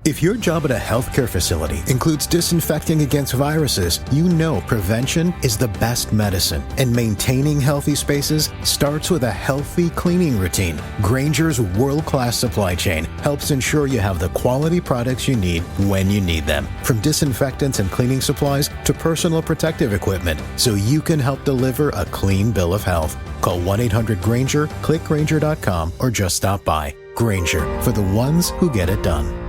If your job at a healthcare facility includes disinfecting against viruses, you know prevention is the best medicine. And maintaining healthy spaces starts with a healthy cleaning routine. Grainger's world-class supply chain helps ensure you have the quality products you need when you need them. From disinfectants and cleaning supplies to personal protective equipment, so you can help deliver a clean bill of health. Call 1-800-GRAINGER, click Grainger.com, or just stop by. Grainger, for the ones who get it done.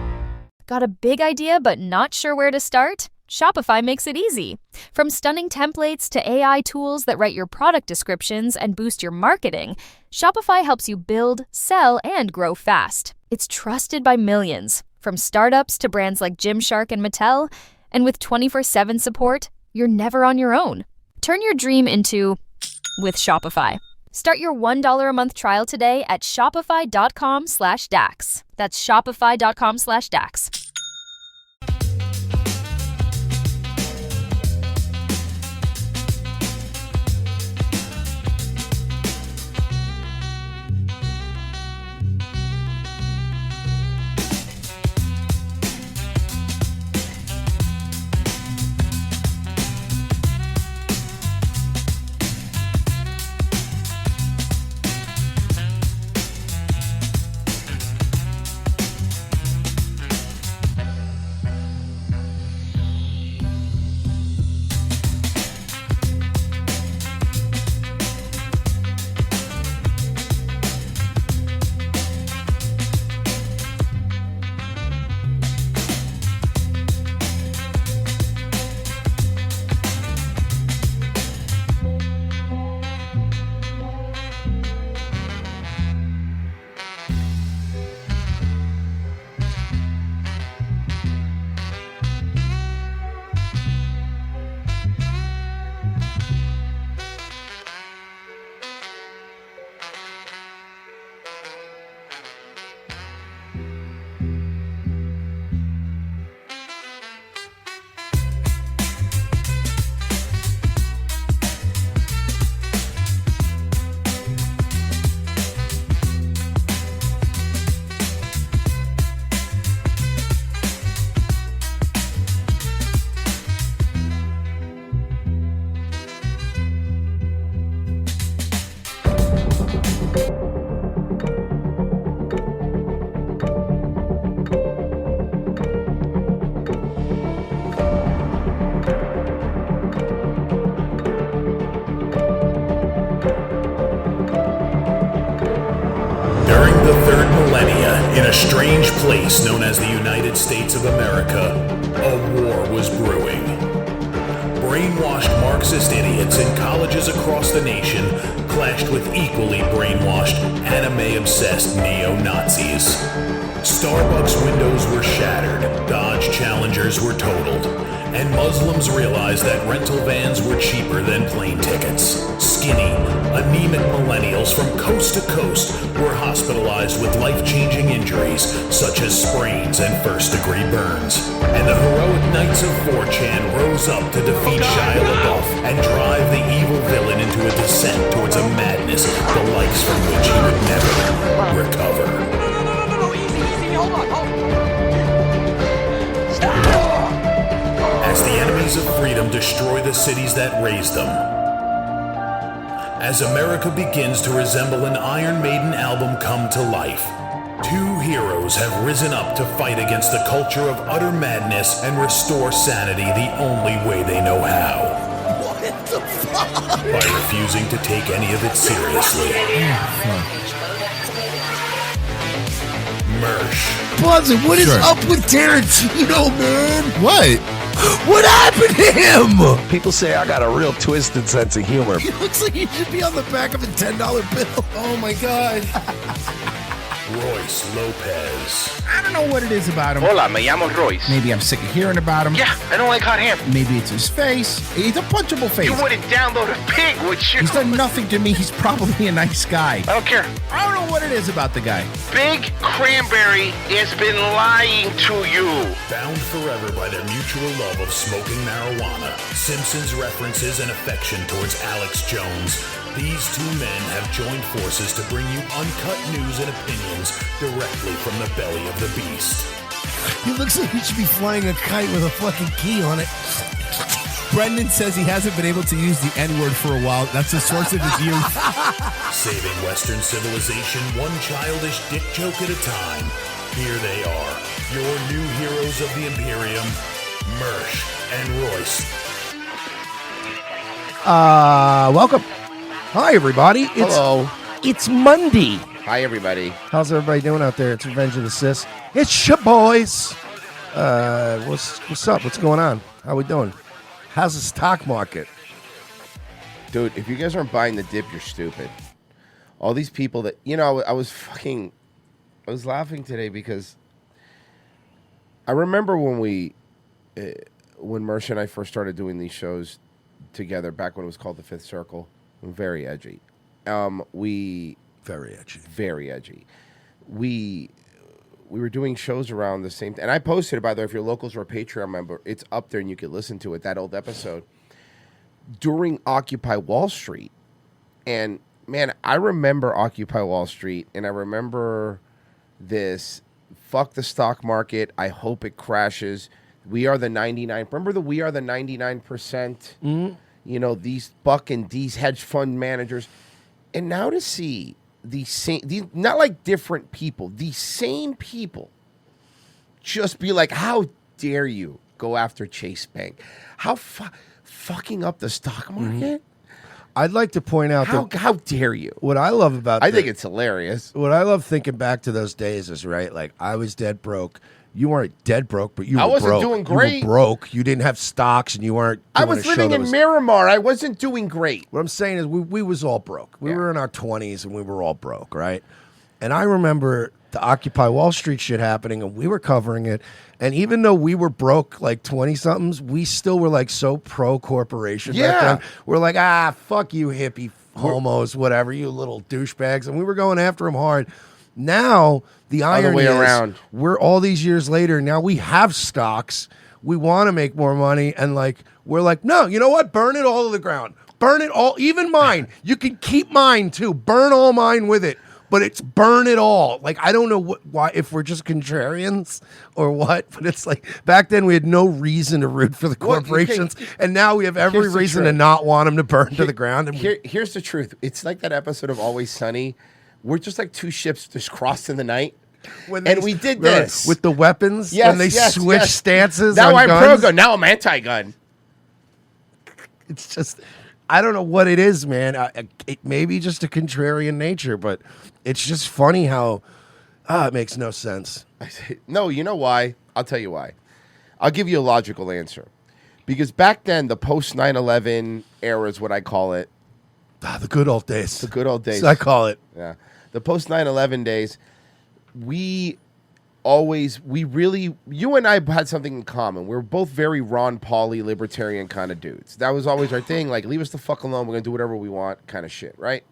Got a big idea but not sure where to start? Shopify makes it easy. From stunning templates to AI tools that write your product descriptions and boost your marketing, Shopify helps you build, sell, and grow fast. It's trusted by millions, from startups to brands like Gymshark and Mattel. And with 24/7 support, you're never on your own. Turn your dream into with Shopify. Start your $1 a month trial today at shopify.com/dax. That's shopify.com/dax. In a strange place known as the United States of America, a war was brewing. Brainwashed Marxist idiots in colleges across the nation clashed with equally brainwashed, anime-obsessed neo-Nazis. Starbucks windows were shattered, Dodge Challengers were totaled, and Muslims realized that rental vans were cheaper than plane tickets. Skinny, anemic millennials from coast to coast were hospitalized with life-changing injuries such as sprains and first-degree burns. And the heroic knights of 4chan rose up to defeat Shia LaBeouf and drive the evil villain into a descent towards a madness the likes from which he would never recover. No, easy, hold on. As the enemies of freedom destroy the cities that raised them. As America begins to resemble an Iron Maiden album come to life, two heroes have risen up to fight against the culture of utter madness and restore sanity the only way they know how. What the fuck? By refusing to take any of it seriously. Mersh. Buzzin', what is up with Tarantino, man? What? What happened to him? People say I got a real twisted sense of humor. He looks like he should be on the back of a $10 bill. Oh my God. Royce Lopez. I don't know what it is about him. Hola, me llamo Royce. Maybe I'm sick of hearing about him. Yeah, I don't like hot ham. Maybe it's his face. He's a punchable face. You wouldn't download a pig, would you? He's done nothing to me. He's probably a nice guy. I don't care. I don't know what it is about the guy. Big Cranberry has been lying to you. Bound forever by their mutual love of smoking marijuana, Simpsons references and affection towards Alex Jones, these two men have joined forces to bring you uncut news and opinions directly from the belly of the beast. He looks like he should be flying a kite with a fucking key on it. Brendan says he hasn't been able to use the N-word for a while. That's the source of his youth. Saving Western civilization one childish dick joke at a time. Here they are, your new heroes of the Imperium, Mersh and Royce. Welcome. Hi, everybody. Hello. It's Monday. Hi, everybody. How's everybody doing out there? It's Revenge of the Sis. It's your boys. What's up? What's going on? How we doing? How's the stock market? Dude, if you guys aren't buying the dip, you're stupid. All these people that, I was laughing today because I remember when when Mersh and I first started doing these shows together back when it was called The Fifth Circle. Very edgy. Very edgy. Very edgy. We were doing shows around the same time. And I posted it, by the way, if your locals are a Patreon member, it's up there and you can listen to it, that old episode. During Occupy Wall Street. And, man, I remember Occupy Wall Street, and I remember this, fuck the stock market, I hope it crashes. We are the 99. Remember the we are the 99%? Mm-hmm. These these hedge fund managers. And now to see these not like different people, these same people just be like, how dare you go after Chase Bank? How fucking up the stock market? I'd like to point out how dare you? What I love about I think it's hilarious. What I love thinking back to those days is, right, like I was dead broke. You weren't dead broke, but you were broke. I wasn't doing great. You were broke. You didn't have stocks, and you weren't doing I was living in Miramar. I wasn't doing great. What I'm saying is we was all broke. We were in our 20s, and we were all broke, right? And I remember the Occupy Wall Street shit happening, and we were covering it. And even though we were broke like 20-somethings, we still were like so pro-corporation back then. We're like, fuck you hippie homos, whatever, you little douchebags. And we were going after them hard. Now, the irony is, around. We're all these years later, now we have stocks. We want to make more money. And like, we're like, no, you know what? Burn it all to the ground. Burn it all, even mine. You can keep mine too. Burn all mine with it. But it's burn it all. Like, I don't know why, if we're just contrarians or what, but it's like back then we had no reason to root for the corporations, and now we have every reason to not want them to burn to the ground. And here's the truth. It's like that episode of Always Sunny. We're just like two ships just crossed in the night. And we did this. With the weapons, when they switch stances. Now I'm guns. pro-gun, now I'm anti-gun. It's just, I don't know what it is, man. It may be just a contrarian nature, but it's just funny how it makes no sense. No, you know why? I'll tell you why. I'll give you a logical answer. Because back then, the post 9/11 era is what I call it. The good old days. The good old days. So I call it. Yeah. The post 9/11 days, you and I had something in common. We were both very Ron Pauli libertarian kind of dudes. That was always our thing. Like, leave us the fuck alone. We're going to do whatever we want kind of shit, right?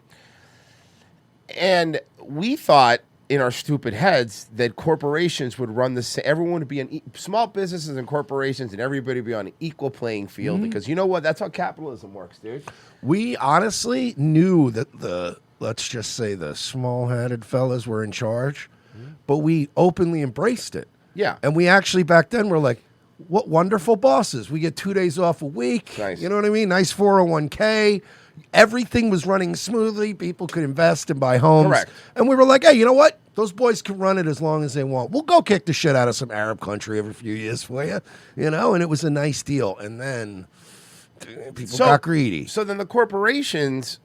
And we thought in our stupid heads that corporations would run the same. Everyone would be in small businesses and corporations, and everybody would be on an equal playing field. Because you know what? That's how capitalism works, dude. We honestly knew that let's just say the small-headed fellas were in charge, but we openly embraced it. Yeah. And we actually back then were like, what wonderful bosses. We get 2 days off a week. Nice. You know what I mean? Nice 401k. Everything was running smoothly. People could invest and buy homes. Correct. And we were like, hey, you know what? Those boys can run it as long as they want. We'll go kick the shit out of some Arab country every few years for you. You know? And it was a nice deal. And then people got greedy. So then the corporations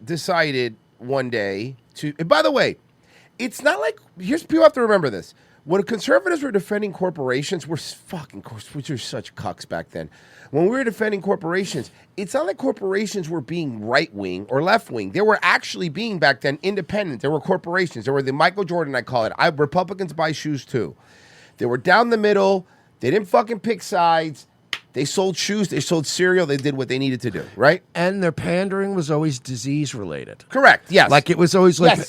decided one day to... And by the way, it's not like... People have to remember this. When conservatives were defending corporations, we're such cucks back then. When we were defending corporations, it's not like corporations were being right-wing or left-wing. They were actually being, back then, independent. There were corporations. There were the Michael Jordan, I call it. Republicans buy shoes, too. They were down the middle. They didn't fucking pick sides. They sold shoes. They sold cereal. They did what they needed to do, right? And their pandering was always disease-related. Correct, yes. Like, it was always like,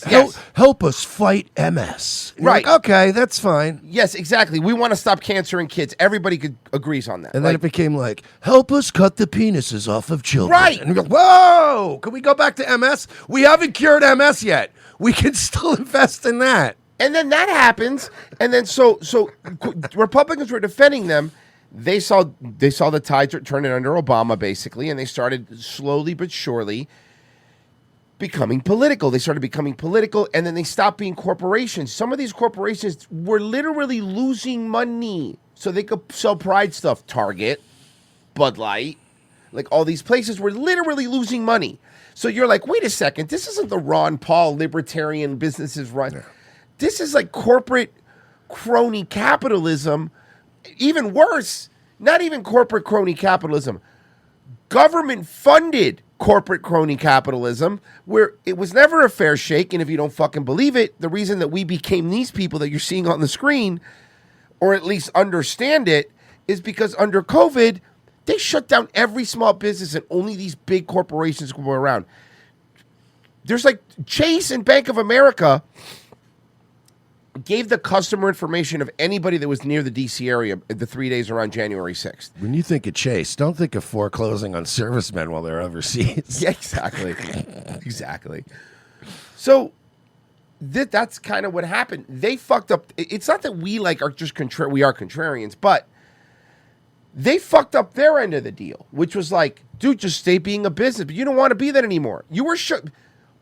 help us fight MS. And right. Like, okay, that's fine. Yes, exactly. We want to stop cancer in kids. Everybody agrees on that. And then it became like, help us cut the penises off of children. Right. And you go, whoa, can we go back to MS? We haven't cured MS yet. We can still invest in that. And then that happens, and then so Republicans were defending them. They saw the tides turning under Obama, basically, and they started slowly but surely becoming political. They started becoming political, and then they stopped being corporations. Some of these corporations were literally losing money so they could sell Pride stuff. Target, Bud Light, like all these places were literally losing money. So you're like, wait a second, this isn't the Ron Paul libertarian businesses run. Yeah. This is like corporate crony capitalism. Even worse, not even corporate crony capitalism, government-funded corporate crony capitalism, where it was never a fair shake. And if you don't fucking believe it, the reason that we became these people that you're seeing on the screen, or at least understand it, is because under COVID, they shut down every small business and only these big corporations go around. There's like Chase and Bank of America gave the customer information of anybody that was near the D.C. area the 3 days around January 6th. When you think of Chase, don't think of foreclosing on servicemen while they're overseas. Yeah, exactly. Exactly. So that's kind of what happened. They fucked up. It's not that we like are just we are contrarians, but they fucked up their end of the deal, which was like, dude, just stay being a business, but you don't want to be that anymore. You were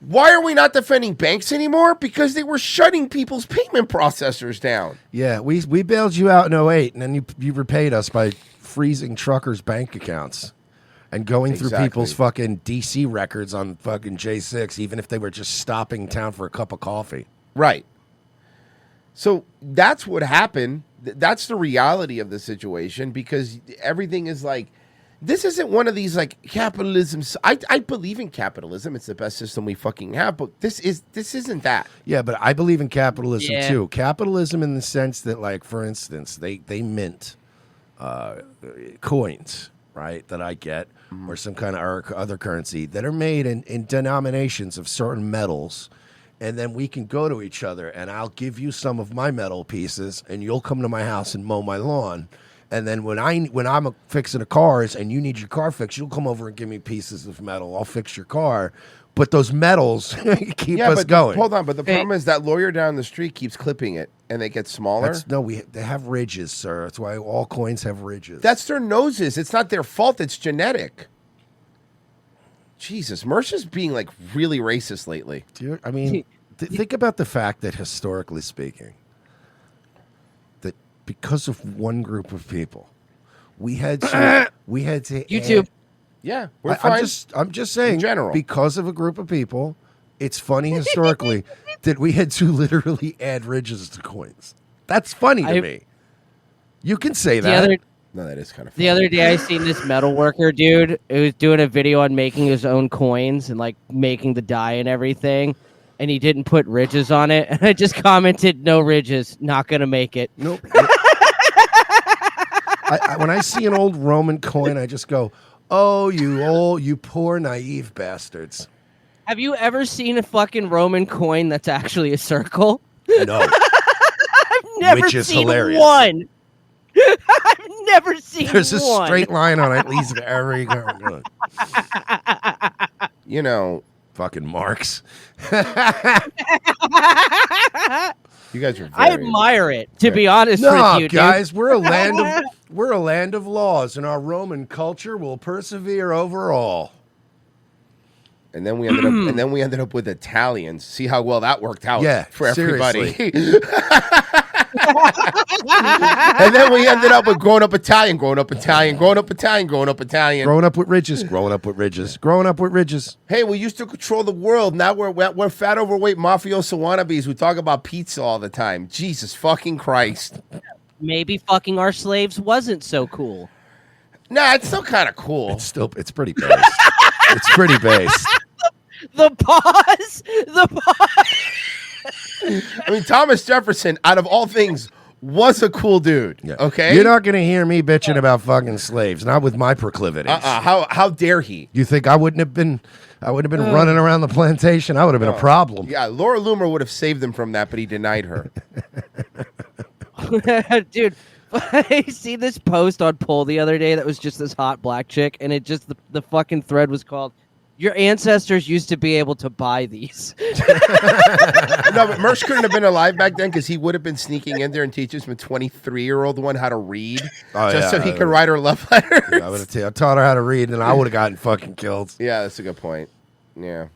Why are we not defending banks anymore? Because they were shutting people's payment processors down. Yeah, we bailed you out in 2008, and then you repaid us by freezing truckers' bank accounts and going through people's fucking DC records on fucking J6, even if they were just stopping town for a cup of coffee. Right. So that's what happened. That's the reality of the situation, because everything is like, this isn't one of these like capitalism. I believe in capitalism. It's the best system we fucking have. But this isn't that. Yeah, but I believe in capitalism too. Capitalism in the sense that, like, for instance, they mint coins, right? That I get, or some kind of other currency that are made in denominations of certain metals. And then we can go to each other, and I'll give you some of my metal pieces, and you'll come to my house and mow my lawn. And then when I'm fixing cars and you need your car fixed, you'll come over and give me pieces of metal. I'll fix your car. But those metals keep us going. Hold on, but the problem is that lawyer down the street keeps clipping it, and they get smaller. They have ridges, sir. That's why all coins have ridges. That's their noses. It's not their fault. It's genetic. Jesus, Mercer's being like really racist lately. Dude, I mean, think about the fact that historically speaking, because of one group of people, we had to YouTube. Yeah, we're fine. I'm just saying, in general, because of a group of people, it's funny historically that we had to literally add ridges to coins. That's funny to me. You can say that. No, that is kind of funny. The other day I seen this metal worker dude who was doing a video on making his own coins and like making the die and everything. And he didn't put ridges on it. And I just commented, no ridges, not going to make it. Nope. When I see an old Roman coin, I just go, oh, you poor naive bastards. Have you ever seen a fucking Roman coin that's actually a circle? No. I've never Which is seen hilarious. one. I've never seen There's one. a straight line on at least every... You know... Fucking Marx. You guys are. I admire it, to be honest with you, dude. guys, we're a land of laws, and our Roman culture will persevere overall. And then we ended up with Italians. See how well that worked out for everybody. And then we ended up with growing up Italian. Growing up with ridges. Hey, we used to control the world. Now we're fat, overweight mafioso wannabes who talk about pizza all the time. Jesus fucking Christ. Maybe fucking our slaves wasn't so cool. Nah, it's still kind of cool. It's pretty based. It's pretty based. The pause. I mean, Thomas Jefferson, out of all things, was a cool dude. Yeah. Okay, you're not going to hear me bitching about fucking slaves, not with my proclivities. How dare he? You think I wouldn't have been running around the plantation? I would have been a problem. Yeah, Laura Loomer would have saved him from that, but he denied her. Dude, I see this post on Poll the other day that was just this hot black chick, and it just the fucking thread was called Your ancestors used to be able to buy these. No, but Mersh couldn't have been alive back then because he would have been sneaking in there and teaching some 23-year-old one how to read so he could write her love letters. Yeah, I taught her how to read, and I would have gotten fucking killed. Yeah, that's a good point. Yeah.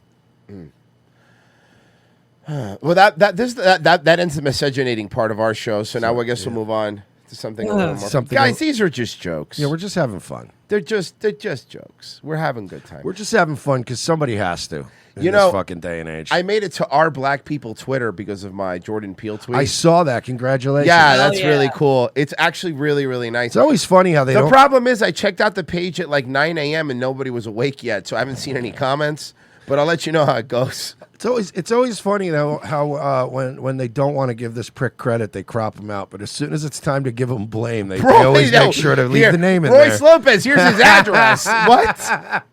Well, that ends the miscegenating part of our show. So now I guess we'll move on to something a little more. Guys, these are just jokes. Yeah, we're just having fun. They're just jokes. We're having a good time. We're just having fun because somebody has to. In this fucking day and age. I made it to our Black People Twitter because of my Jordan Peele tweet. I saw that. Congratulations. Yeah, that's really cool. It's actually really, really nice. It's always funny how The problem is I checked out the page at like 9 a.m. and nobody was awake yet, so I haven't seen any comments. But I'll let you know how it goes. It's always funny though how when they don't want to give this prick credit, they crop him out. But as soon as it's time to give him blame, they always make sure to leave the name in there. Royce Lopez, here's his address. What?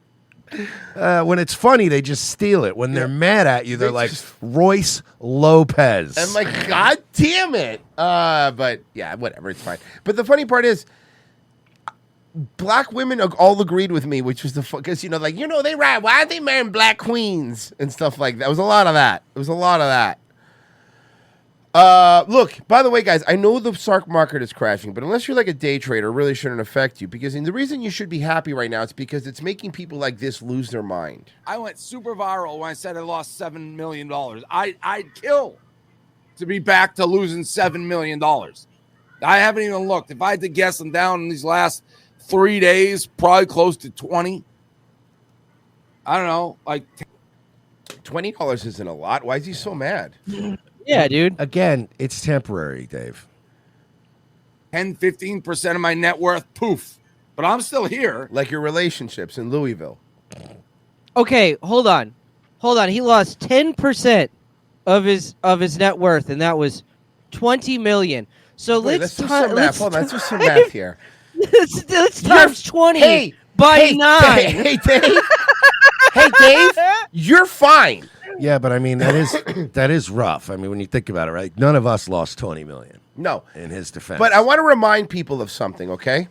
When it's funny, they just steal it. When they're mad at you, they're like Royce Lopez. I'm like, God damn it. But yeah, whatever, it's fine. But the funny part is, black women all agreed with me, which was because they right. Why aren't they marrying black queens and stuff like that? It was a lot of that. Look, by the way, guys, I know the stock market is crashing, but unless you're like a day trader, it really shouldn't affect you. Because the reason you should be happy right now is because it's making people like this lose their mind. I went super viral when I said I lost $7 million. I'd kill to be back to losing $7 million. I haven't even looked. If I had to guess, I'm down in these last 3 days, probably close to 20. I don't know, like $20 isn't a lot. Why is he so mad? Yeah, dude. Again, it's temporary, Dave. 10-15% of my net worth, poof. But I'm still here. Like your relationships in Louisville. Okay, hold on. He lost 10% of his net worth, and that was $20 million. So let's do some math. Hold on, let's do some math here. let's times 20 by 9. Hey, Dave. Hey, Dave, you're fine. Yeah, but I mean that is rough. I mean, when you think about it, right? None of us lost $20 million. No, in his defense. But I want to remind people of something. Okay,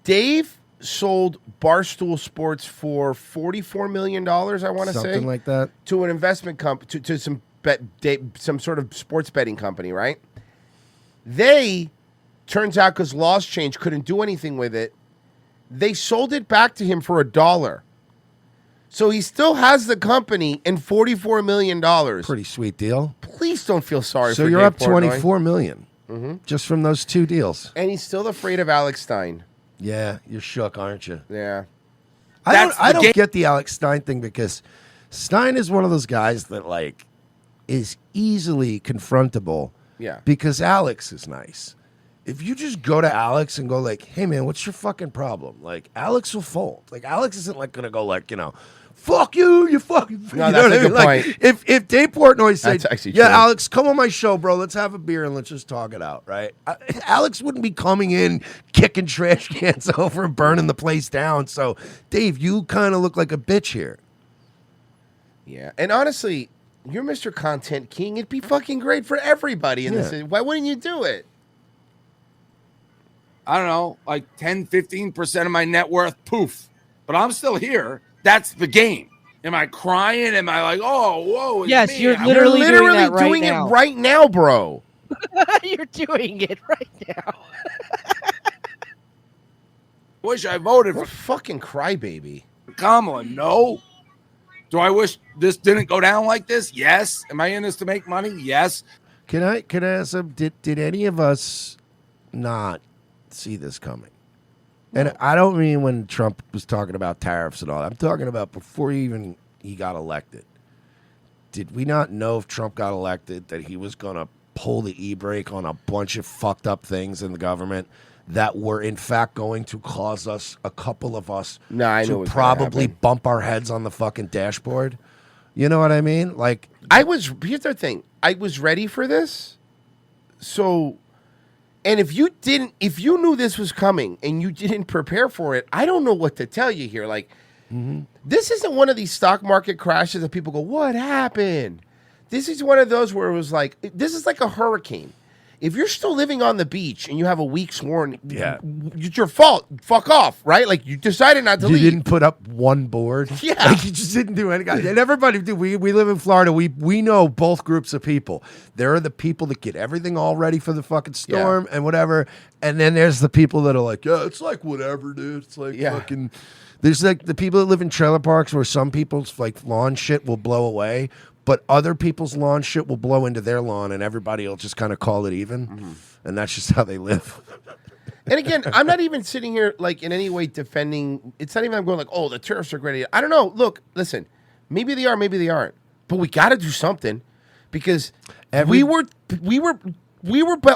Dave sold Barstool Sports for $44 million. I want to say something like that to an investment company, to some sort of sports betting company, right? They turns out because laws changed, couldn't do anything with it. They sold it back to him for $1. So he still has the company and $44 million. Pretty sweet deal. Please don't feel sorry so for you're Dave up $24 million just from those two deals. And he's still afraid of Alex Stein. Yeah, you're shook, aren't you? Yeah. I don't get the Alex Stein thing because Stein is one of those guys that like is easily confrontable. Yeah. Because Alex is nice. If you just go to Alex and go like, hey man, what's your fucking problem? Like Alex will fold. Like Alex isn't like gonna go like, fuck you, you fucking. No, you that's know a good what I point. mean? Like, if Dave Portnoy said, true. Alex, come on my show, bro. Let's have a beer and let's just talk it out, right? Alex wouldn't be coming in, kicking trash cans over and burning the place down. So, Dave, you kind of look like a bitch here. Yeah, and honestly, you're Mr. Content King. It'd be fucking great for everybody in this. Why wouldn't you do it? I don't know, like 10-15% of my net worth, poof. But I'm still here. That's the game. Am I crying? Am I like, oh, whoa? Yes, you're literally doing it right now, bro. You're doing it right now. Wish I voted for fucking crybaby. Kamala. No. Do I wish this didn't go down like this? Yes. Am I in this to make money? Yes. Can I ask him, did any of us not see this coming? And I don't mean when Trump was talking about tariffs and all. I'm talking about before he got elected. Did we not know if Trump got elected that he was going to pull the e-brake on a bunch of fucked up things in the government that were in fact going to cause a couple of us to probably bump our heads on the fucking dashboard? You know what I mean? Like here's the thing. I was ready for this. So, and if you knew this was coming and you didn't prepare for it, I don't know what to tell you here. Like, this isn't one of these stock market crashes that people go, what happened? This is one of those where it was like, this is like a hurricane. If you're still living on the beach and you have a week's warning, it's your fault. Fuck off, right? Like you decided not to You leave. didn't put up one board. Yeah. Like you just didn't do anything. And everybody, dude, we live in Florida. We know both groups of people. There are the people that get everything all ready for the fucking storm and whatever. And then there's the people that are like, yeah, it's like whatever, dude. It's like fucking. There's like the people that live in trailer parks where some people's like lawn shit will blow away, but other people's lawn shit will blow into their lawn, and everybody will just kind of call it even. And that's just how they live. And again, I'm not even sitting here like in any way defending. It's not even I'm going like, oh, the tariffs are great. I don't know. Look, listen, maybe they are, maybe they aren't. But we got to do something because we were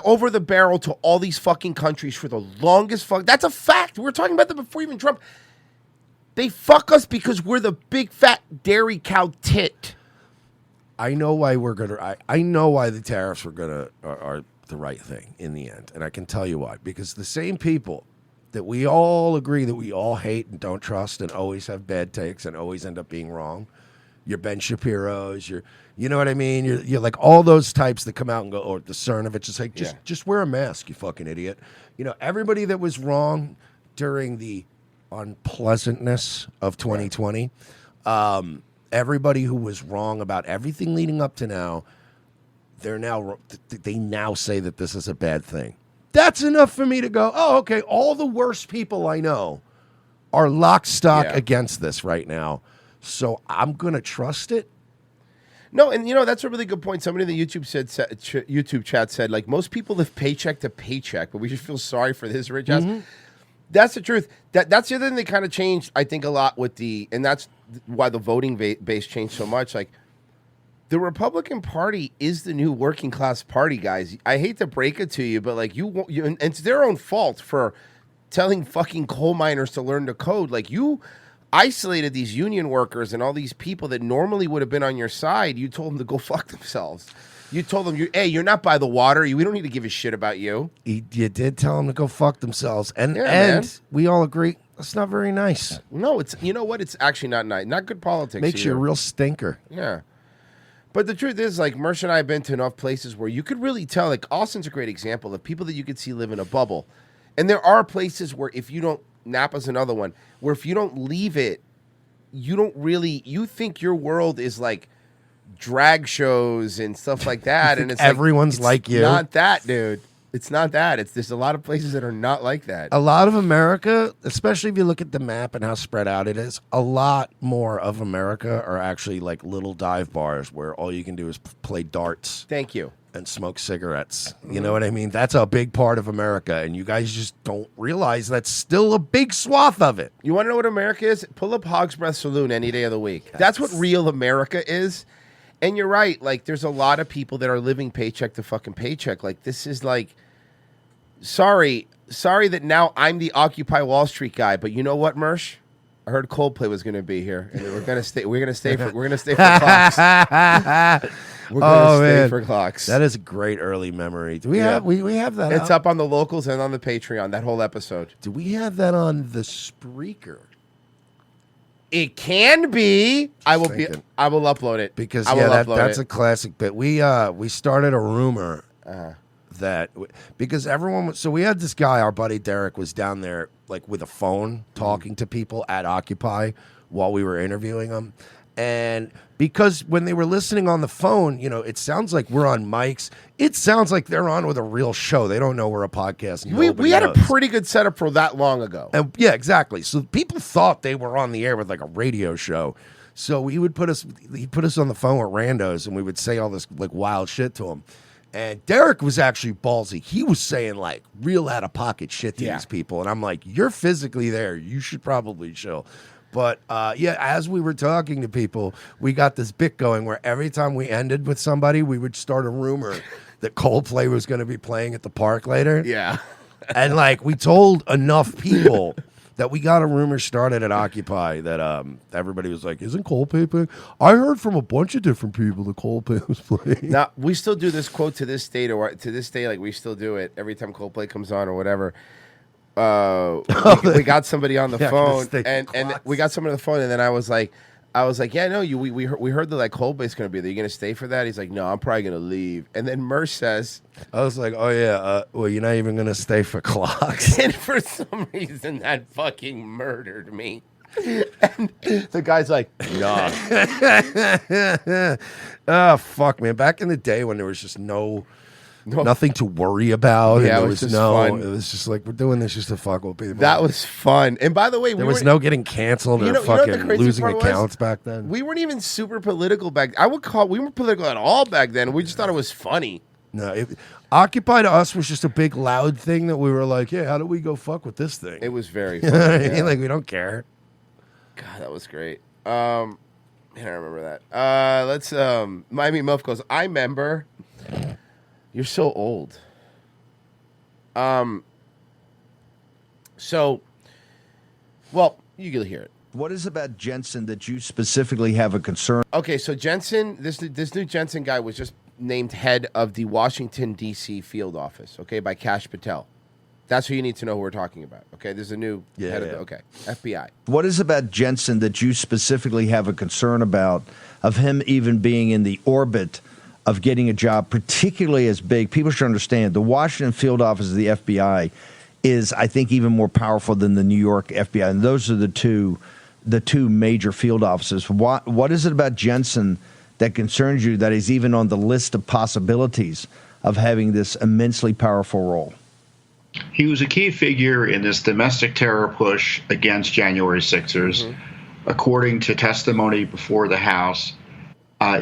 over the barrel to all these fucking countries for the longest fuck. That's a fact. We were talking about that before even Trump. They fuck us because we're the big fat dairy cow tit. I know why we're gonna. I know why the tariffs are the right thing in the end, and I can tell you why. Because the same people that we all agree that we all hate and don't trust and always have bad takes and always end up being wrong. Your Ben Shapiro's, you know what I mean? You're like all those types that come out and go, or the Cernovich is like, just wear a mask, you fucking idiot. You know, everybody that was wrong during the unpleasantness of 2020, everybody who was wrong about everything leading up to now, they now say that this is a bad thing. That's enough for me to go, oh, okay, all the worst people I know are lock stock against this right now. So I'm going to trust it. No, and you know, that's a really good point. Somebody in the YouTube chat said, like, most people live paycheck to paycheck, but we just feel sorry for this rich ass. That's the truth. That's the other thing that kind of changed, I think, a lot with and that's why the voting base changed so much. Like, the Republican Party is the new working class party, guys. I hate to break it to you, but like and it's their own fault for telling fucking coal miners to learn to code. Like, you isolated these union workers and all these people that normally would have been on your side. You told them to go fuck themselves. You told them, hey, you're not by the water. We don't need to give a shit about you. You did tell them to go fuck themselves. And man. We all agree that's not very nice. No, you know what? It's actually not nice. Not good politics. Makes you a real stinker. Yeah. But the truth is, like, Mersh and I have been to enough places where you could really tell, like, Austin's a great example of people that you could see live in a bubble. And there are places where if you don't, Napa's another one, where if you don't leave it, you think your world is like drag shows and stuff like that. And it's everyone's like you. Not that, dude. It's not that. There's a lot of places that are not like that. A lot of America, especially if you look at the map and how spread out it is, a lot more of America are actually like little dive bars where all you can do is play darts. Thank you. And smoke cigarettes. You know what I mean? That's a big part of America, and you guys just don't realize that's still a big swath of it. You want to know what America is? Pull up Hog's Breath Saloon any day of the week. That's what real America is. And you're right. Like, there's a lot of people that are living paycheck to fucking paycheck. Like, this is like, sorry that now I'm the Occupy Wall Street guy. But you know what, Mersh? I heard Coldplay was going to be here, and we're going to stay. We're going to stay for clocks. We're going to stay for clocks. That is a great early memory. Do we have we have that? It's up on the locals and on the Patreon. That whole episode. Do we have that on the Spreaker? It can be. I will upload it because that's a classic bit. We started a rumor that because we had this guy, our buddy Derek, was down there like with a phone talking to people at Occupy while we were interviewing them. And because when they were listening on the phone, you know, it sounds like we're on mics. It sounds like they're on with a real show. They don't know we're a podcast. We had a pretty good setup for that long ago. And yeah, exactly. So people thought they were on the air with like a radio show. So he'd put us on the phone with randos, and we would say all this like wild shit to him. And Derek was actually ballsy. He was saying like real out of pocket shit to these people. And I'm like, you're physically there. You should probably chill. But as we were talking to people, we got this bit going where every time we ended with somebody, we would start a rumor that Coldplay was going to be playing at the park later. Yeah. And like we told enough people that we got a rumor started at Occupy that everybody was like, isn't Coldplay playing? I heard from a bunch of different people that Coldplay was playing. Now, we still do this quote to this day, like we still do it every time Coldplay comes on or whatever. We got somebody on the phone, and we got someone on the phone, and then I was like, I was like, yeah, no, we heard that like Coldplay's going to be there. You going to stay for that? He's like, no, I'm probably going to leave. And then Mersh says, I was like, oh yeah, well, you're not even going to stay for clocks. and for some reason that fucking murdered me. And the guy's like, nah. Oh fuck, man! Back in the day when there was just nothing to worry about. Yeah, and it was just no. fun. It was just like we're doing this just to fuck with people. That was fun. And by the way, there was no getting canceled or what the fucking crazy losing part was? accounts back then. We weren't even super political back. We weren't political at all back then. We just thought it was funny. No, Occupy to us was just a big loud thing that we were like, yeah, how do we go fuck with this thing? It was very You fun. know what I mean? Yeah. Like we don't care. God, that was great. Man, I remember that. Let's Miami Muff goes, I remember. You're so old. So, well, you can hear it. What is about Jensen that you specifically have a concern? Okay, so Jensen, this new Jensen guy was just named head of the Washington, D.C. field office, okay, by Kash Patel. That's who you need to know who we're talking about, okay? There's a new head of the, okay, FBI. What is about Jensen that you specifically have a concern about of him even being in the orbit of getting a job, particularly as big? People should understand the Washington field office of the FBI is, I think, even more powerful than the New York FBI, and those are the two major field offices. What is it about Jensen that concerns you that he's even on the list of possibilities of having this immensely powerful role? He was a key figure in this domestic terror push against January 6ers. Mm-hmm. According to testimony before the House,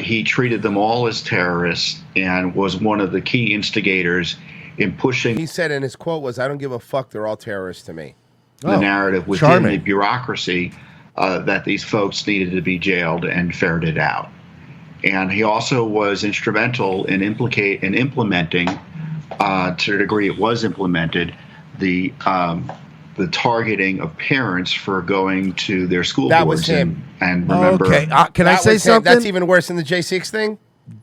he treated them all as terrorists and was one of the key instigators in pushing. He said, and his quote was, I don't give a fuck, they're all terrorists to me. The narrative within the bureaucracy that these folks needed to be jailed and ferreted out. And he also was instrumental in implementing, to the degree it was implemented, the targeting of parents for going to their school That boards. was him. And remember, Okay, can I say something? That's even worse than the J6 thing?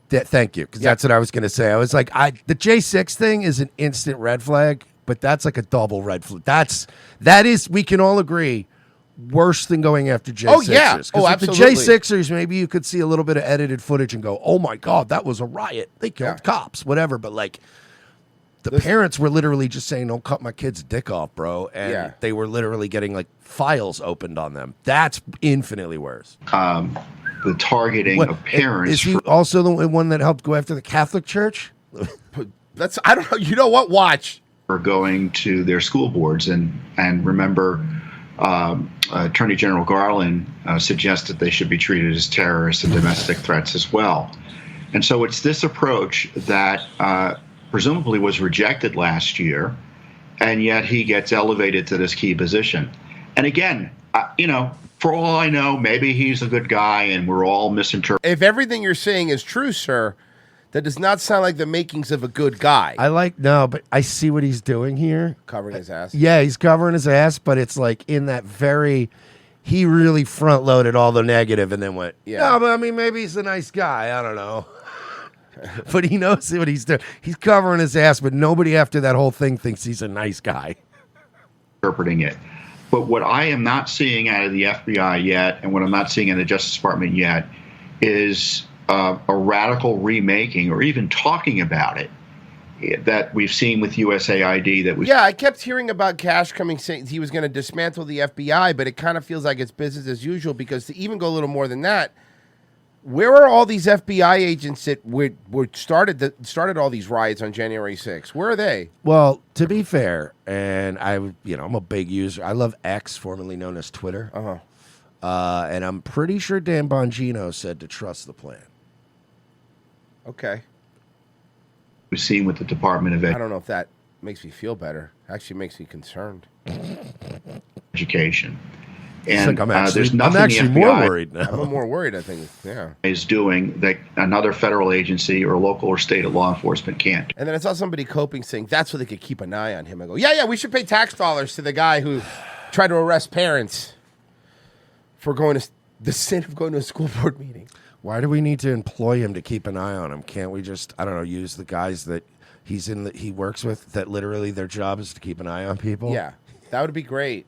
Thank you, because that's what I was going to say. I was like, the J6 thing is an instant red flag, but that's like a double red flag. That is, we can all agree, worse than going after J6ers. Oh, yeah. Oh, with absolutely. the J6ers, maybe you could see a little bit of edited footage and go, oh my God, that was a riot. They killed cops, whatever. But like, the parents were literally just saying, don't cut my kid's dick off, bro. And they were literally getting like files opened on them. That's infinitely worse. the targeting of parents. Is he also the one that helped go after the Catholic Church? I don't know. You know what? Watch. For going to their school boards. And remember, Attorney General Garland suggested they should be treated as terrorists and domestic threats as well. And so it's this approach that presumably was rejected last year, and yet he gets elevated to this key position. And again, for all I know, maybe he's a good guy and we're all misinterpreting. If everything you're saying is true, sir, that does not sound like the makings of a good guy. But I see what he's doing here. Covering his ass. Yeah, he's covering his ass, but it's like in that he really front loaded all the negative and then went, no, but I mean, maybe he's a nice guy. I don't know. But he knows what he's doing. He's covering his ass, but nobody after that whole thing thinks he's a nice guy. Interpreting it. But what I am not seeing out of the FBI yet, and what I'm not seeing in the Justice Department yet, is a radical remaking or even talking about it that we've seen with USAID. I kept hearing about Cash coming saying he was going to dismantle the FBI, but it kind of feels like it's business as usual, because to even go a little more than that, where are all these FBI agents that were started all these riots on January 6th? Where are they? Well, to be fair, and I'm a big user. I love X, formerly known as Twitter. And I'm pretty sure Dan Bongino said to trust the plan. Okay. We've seen with the Department of I don't know if that makes me feel better. Actually makes me concerned. Education. And I'm actually the more FBI worried now. I'm more worried, I think. Yeah. Is doing that another federal agency or local or state law enforcement can't. And then I saw somebody coping saying that's so they could keep an eye on him. I go, yeah, we should pay tax dollars to the guy who tried to arrest parents for going to the sin of going to a school board meeting. Why do we need to employ him to keep an eye on him? Can't we just, use the guys that he works with that literally their job is to keep an eye on people? Yeah, that would be great.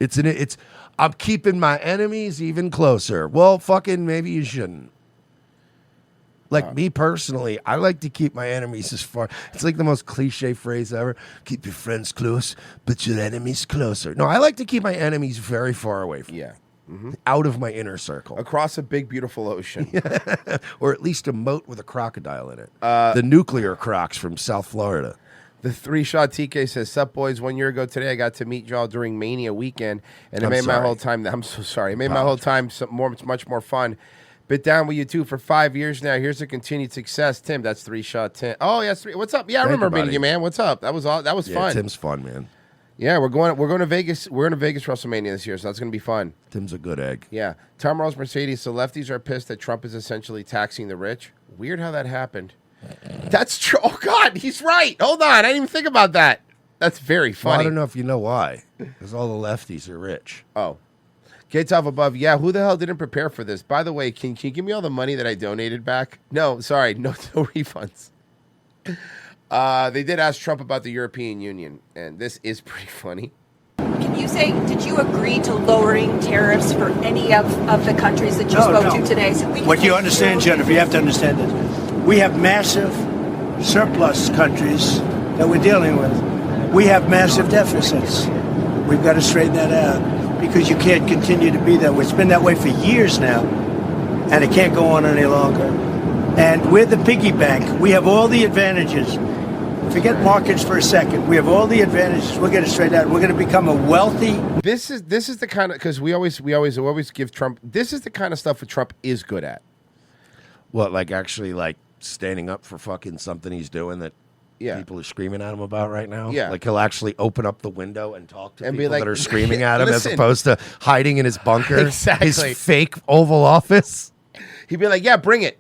It's I'm keeping my enemies even closer. Well, fucking maybe you shouldn't. Like me personally, I like to keep my enemies as far. It's like the most cliche phrase ever. Keep your friends close, but your enemies closer. No, I like to keep my enemies very far away from me. Out of my inner circle. Across a big, beautiful ocean. Or at least a moat with a crocodile in it. The nuclear crocs from South Florida. The 3 Shot TK says, "Sup boys, 1 year ago today I got to meet y'all during Mania weekend, and it made my whole time. I'm so sorry. It made my whole time much more fun. Been down with you two for 5 years now. Here's a continued success, Tim. That's 3 Shot Tim. Oh yeah, 3. What's up? Yeah, I remember meeting you, man. What's up? That was fun. Tim's fun, man. Yeah, we're going to Vegas. We're going to Vegas WrestleMania this year, so that's going to be fun. Tim's a good egg. Yeah. Tom Rose Mercedes. So lefties are pissed that Trump is essentially taxing the rich. Weird how that happened. That's true. Oh God, he's right. Hold on, I didn't even think about that. That's very funny. Well, I don't know if you know why. Because all the lefties are rich. Oh. Gates off above. Yeah, who the hell didn't prepare for this? By the way, can you give me all the money that I donated back? No, sorry, no refunds. They did ask Trump about the European Union, and this is pretty funny. Can you say, did you agree to lowering tariffs for any of the countries that you spoke to today? So What you understand, Jennifer, you have to understand this. We have massive surplus countries that we're dealing with. We have massive deficits. We've got to straighten that out because you can't continue to be that way. It's been that way for years now, and it can't go on any longer. And we're the piggy bank. We have all the advantages. Forget markets for a second. We have all the advantages. We're going to straighten out. We're going to become a wealthy. This is the kind of, because we always give Trump. This is the kind of stuff that Trump is good at. What, like actually like standing up for fucking something he's doing that people are screaming at him about right now? Yeah. Like he'll actually open up the window and talk to And be people like, that are screaming at him "Listen." as opposed to hiding in his bunker. Exactly. His fake Oval Office. He'd be like, "Yeah, bring it,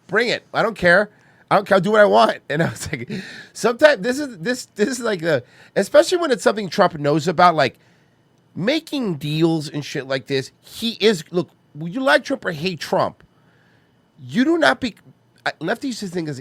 bring it. I don't care. I'll do what I want." And I was like, sometimes this is like especially when it's something Trump knows about, like making deals and shit like this. He is, look, you like Trump or hate Trump, you do not be. Lefty used to think is,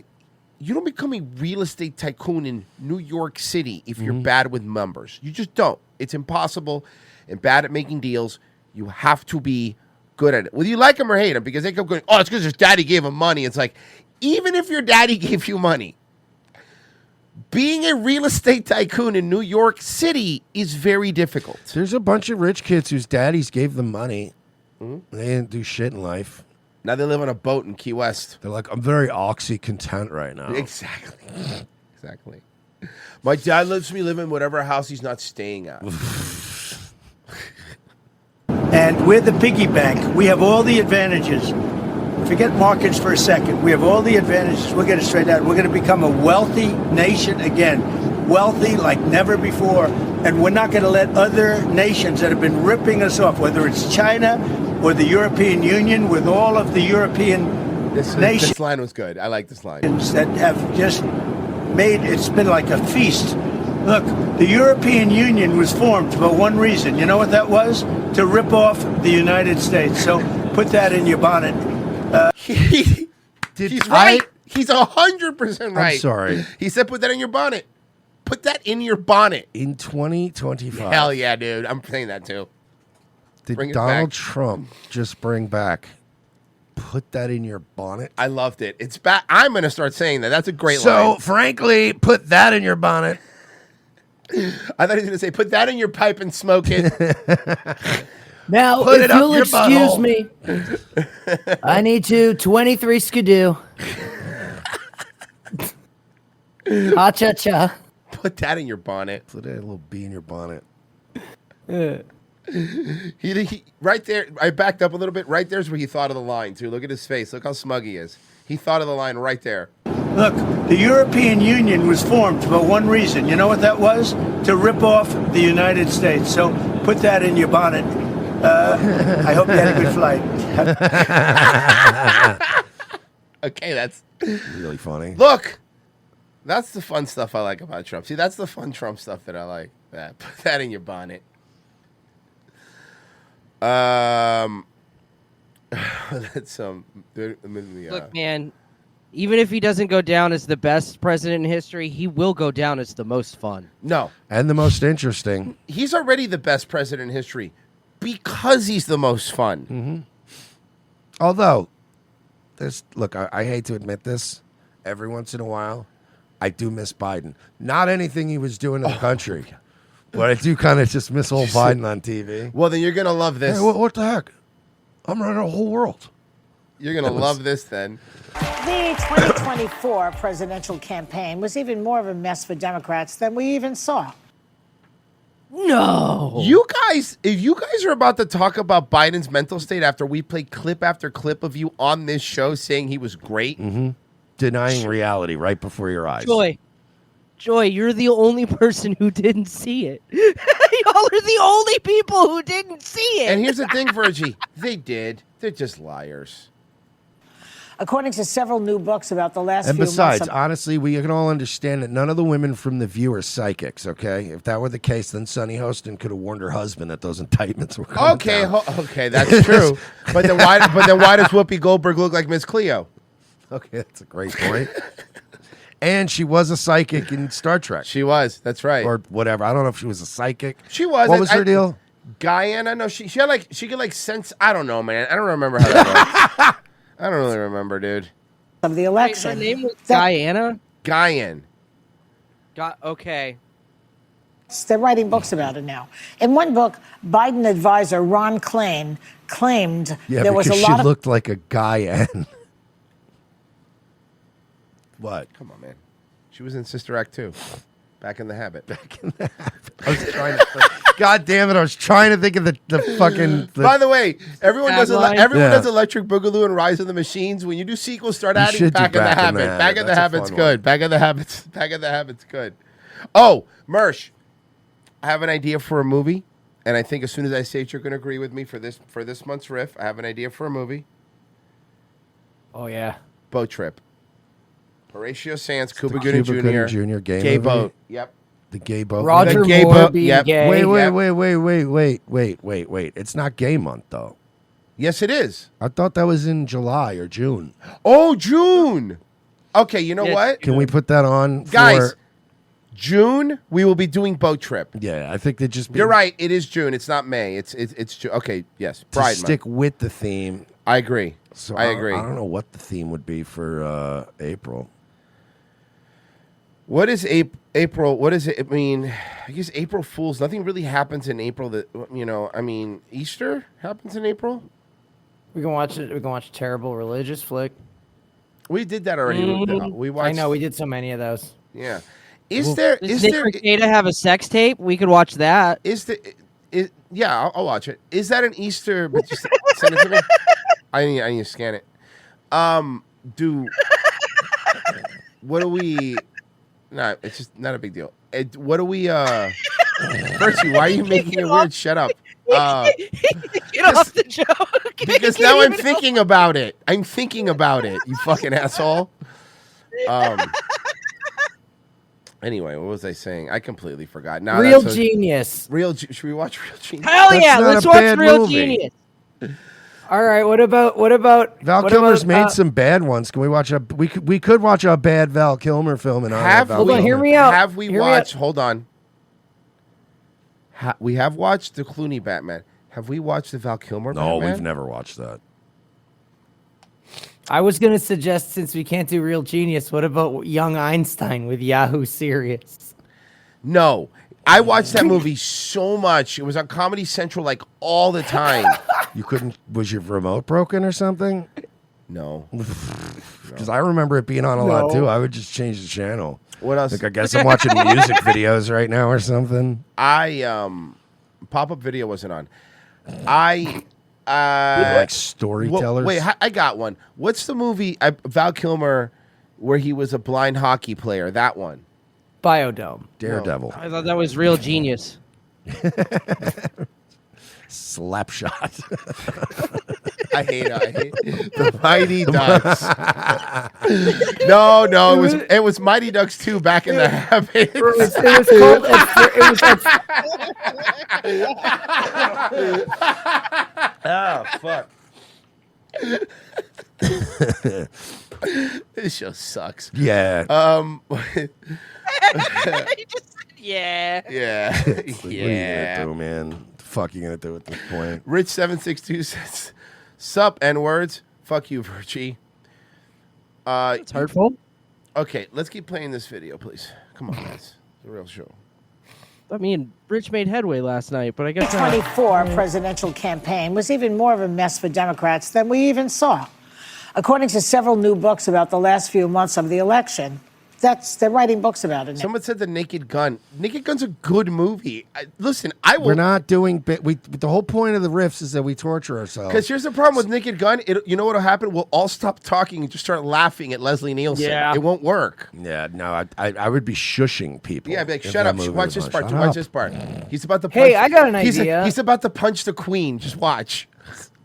you don't become a real estate tycoon in New York City if you're bad with numbers. You just don't. It's impossible. And bad at making deals. You have to be good at it. Whether you like him or hate him, because they kept going, "Oh, it's because his daddy gave him money." It's like, even if your daddy gave you money, being a real estate tycoon in New York City is very difficult. There's a bunch of rich kids whose daddies gave them money. They didn't do shit in life. Now they live on a boat in Key West. They're like, I'm very oxy content right now. Exactly. Exactly. My dad lets me live in whatever house he's not staying at. And we're the piggy bank. We have all the advantages. Forget markets for a second. We have all the advantages. We're going to straighten out. We're going to become a wealthy nation again. Wealthy like never before. And we're not going to let other nations that have been ripping us off, whether it's China or the European Union, with all of the European nations. This line was good. I like this line. That have just made, it's been like a feast. Look, the European Union was formed for one reason. You know what that was? To rip off the United States. So put that in your bonnet. He's right. He's 100% right. I'm sorry. He said, "Put that in your bonnet." Put that in your bonnet. In 2025. Hell yeah, dude. I'm saying that too. Did Bring it Donald back. Trump just bring back, put that in your bonnet? I loved it. It's back. I'm going to start saying that. That's a great So, line. frankly, put that in your bonnet. I thought he was going to say, "Put that in your pipe and smoke it." Now, Put if it up you'll your excuse butthole. me, I need to 23 skidoo. Ha cha cha. Put that in your bonnet. Put that little bee in your bonnet. He right there. I backed up a little bit. Right there's where he thought of the line too. Look at his face. Look how smug he is. He thought of the line right there. Look, the European Union was formed for one reason. You know what that was? To rip off the United States. So put that in your bonnet. I hope you had a good flight. Okay, that's really funny. Look, that's the fun stuff I like about Trump. See, that's the fun Trump stuff that I like. That put that in your bonnet. That's Look, man, Even if he doesn't go down as the best president in history, he will go down as the most fun. No. And the most interesting. He's already the best president in history because he's the most fun. Mm-hmm. Although, look, I hate to admit this. Every once in a while, I do miss Biden. Not anything he was doing in the country, but I do kind of just miss old Biden on TV. Well, then you're going to love this. Hey, what the heck? I'm running a whole world. You're going to love this then. The 2024 presidential campaign was even more of a mess for Democrats than we even saw. No. You guys, if you guys are about to talk about Biden's mental state after we play clip after clip of you on this show saying he was great. Mm-hmm. Denying reality right before your eyes. Joy, you're the only person who didn't see it. Y'all are the only people who didn't see it. And here's the thing, Virgie. They did. They're just liars. According to several new books about the last And few besides, months. honestly, we can all understand that none of the women from The View are psychics, okay? If that were the case, then Sunny Hostin could have warned her husband that those indictments were coming Okay, down. okay, that's true. but then why does Whoopi Goldberg look like Miss Cleo? Okay, that's a great point. And she was a psychic in Star Trek. She was, that's right. Or whatever. I don't know if she was a psychic. She was. What was her deal? Guyana? No, she had like, she could like sense, I don't know, man. I don't remember how that works. I don't really remember, dude. Of the election. Her name was Diana? Guyan. Okay. They're writing books about it now. In one book, Biden advisor Ron Klain claimed Yeah, there was because a lot she of looked like a guy. What? Come on, man. She was in Sister Act 2. Back in the Habit. I was trying to. God damn it! I was trying to think of the fucking. By the way, everyone does Yeah. does Electric Boogaloo and Rise of the Machines. When you do sequels, start You adding should do Back in the Habit. Back in the That's a Habit's fun good. one. Back in the Habit's good. Oh, Mersh, I have an idea for a movie, and I think as soon as I say it, you're going to agree with me for this month's riff. I have an idea for a movie. Oh yeah. Boat Trip. Horatio Sands, Cuba The Gooding Cuba Jr. Gooding Jr. gay movie? boat. Yep. The gay boat. Roger The gay Moore boat. being Yep. gay. Wait. It's not gay month though. Yes, it is. I thought that was in July or June. Oh, June. Okay, you know what? Can we put that on, Guys, for- June we will be doing Boat Trip. Yeah, I think they just. You're right. It is June. It's not May. It's June. Okay. Yes. To Pride stick Month. with the theme. I agree. So I agree. I don't know what the theme would be for April. What is April? What is it? I mean, I guess April Fools. Nothing really happens in April. That I mean, Easter happens in April. We can watch it. We can watch a terrible religious flick. We did that already. We watched. I know we did so many of those. Yeah. Does Nick Data have a sex tape? We could watch that. Yeah, I'll watch it. Is that an Easter? But just send it to me. I need to scan it. What do we? No, it's just not a big deal. What do we? Percy, why are you making it weird? Shut up. Get off the joke. Because now I'm thinking about it. I'm thinking about it. You fucking asshole. Anyway, what was I saying? I completely forgot. Now Real Genius. Should we watch Real Genius? Hell yeah! Let's watch Real Genius. All right. What about Val Kilmer's made some bad ones. Can we watch a? We could watch a bad Val Kilmer film and Have Val we? Kilmer. hear me out. Have we Hear me watched? Hold on. We have watched the Clooney Batman. Have we watched the Val Kilmer? No, Batman? we've never watched that. I was gonna suggest, since we can't do Real Genius, what about Young Einstein with Yahoo Serious? No, I watched that movie so much. It was on Comedy Central like all the time. You couldn't? Was your remote broken or something? No, because I remember it being on a lot No. too. I would just change the channel. What else? Like I guess I'm watching music videos right now or something. Pop-up video wasn't on. Like storytellers. Wait, I got one. What's the movie Val Kilmer where he was a blind hockey player? That one. Biodome. Daredevil. I thought that was Real Genius. Slapshot. I hate the Mighty Ducks. No, it was Mighty Ducks 2 Back in the Habit. It was called. Oh fuck. This show sucks. Yeah. Yeah. Yeah. What are you gonna do, man? What the fuck you gonna do at this point? Rich762 says, "Sup N words? Fuck you, Virgie." It's hurtful. Okay, let's keep playing this video, please. Come on, guys. It's a real show. I mean, Rich made headway last night, but I guess The 24 presidential campaign was even more of a mess for Democrats than we even saw. According to several new books about the last few months of the election, they're writing books about it now. Someone said The Naked Gun. Naked Gun's a good movie. Listen, I will. We're not doing. The whole point of the riffs is that we torture ourselves. Because here's the problem with Naked Gun. You know what'll happen? We'll all stop talking and just start laughing at Leslie Nielsen. Yeah. It won't work. Yeah, no, I would be shushing people. Yeah, I'd be like, if shut that up. movie Watch was this on. part. Shut Watch up. this part. He's about to punch. Hey, I got an idea. He's about to punch the queen. Just watch.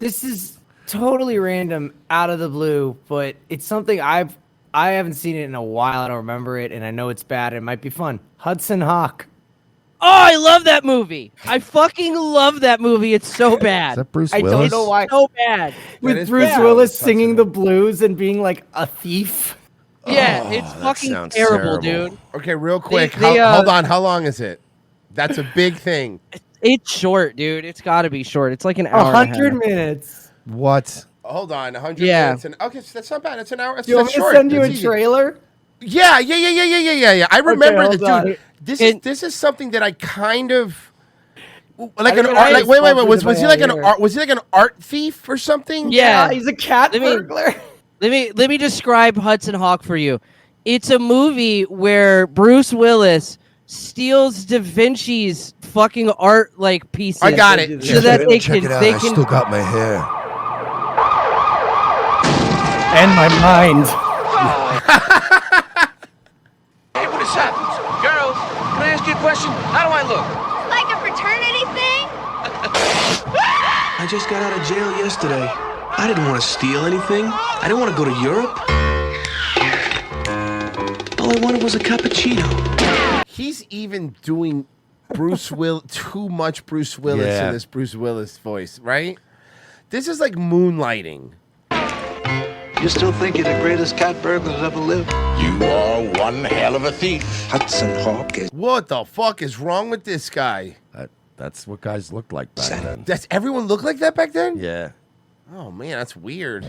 This is totally random, out of the blue, but it's something I haven't seen it in a while. I don't remember it, and I know it's bad. It might be fun. Hudson Hawk. Oh, I love that movie. I fucking love that movie. It's so bad. Is that Bruce I Willis? don't know why. So bad. With Bruce Willis singing the blues and being like a thief. Yeah, it's fucking terrible, dude. Okay, real quick. they, Hold on. How long is it? That's a big thing. It's short, dude. It's got to be short. It's like an hour. 100 and a half. minutes. What? Hold on. 100 Yeah. minutes. Okay, so that's not bad. That's an hour. That's, Do you want that's me to short. send you That's a easy. trailer? Yeah. I remember hold this, on. dude. This is something that I kind of like I an think art. I Like, wait. sponsored Was by he like an here. art? Was he like an art thief or something? Yeah. He's a cat burglar. Let me describe Hudson Hawk for you. It's a movie where Bruce Willis steals Da Vinci's fucking art like pieces. I got it. So that they Check can it out. they I can still got my hair. And my mind. Hey, what has happened? Girls, can I ask you a question? How do I look? Like a fraternity thing? I just got out of jail yesterday. I didn't want to steal anything. I didn't want to go to Europe. All I wanted was a cappuccino. He's even doing too much Bruce Willis Yeah. in this Bruce Willis voice, right? This is like moonlighting. You still think you're the greatest cat burglar that ever lived? You are one hell of a thief. Hudson Hawk is. What the fuck is wrong with this guy? That's what guys looked like back then. Does everyone look like that back then? Yeah. Oh man, that's weird.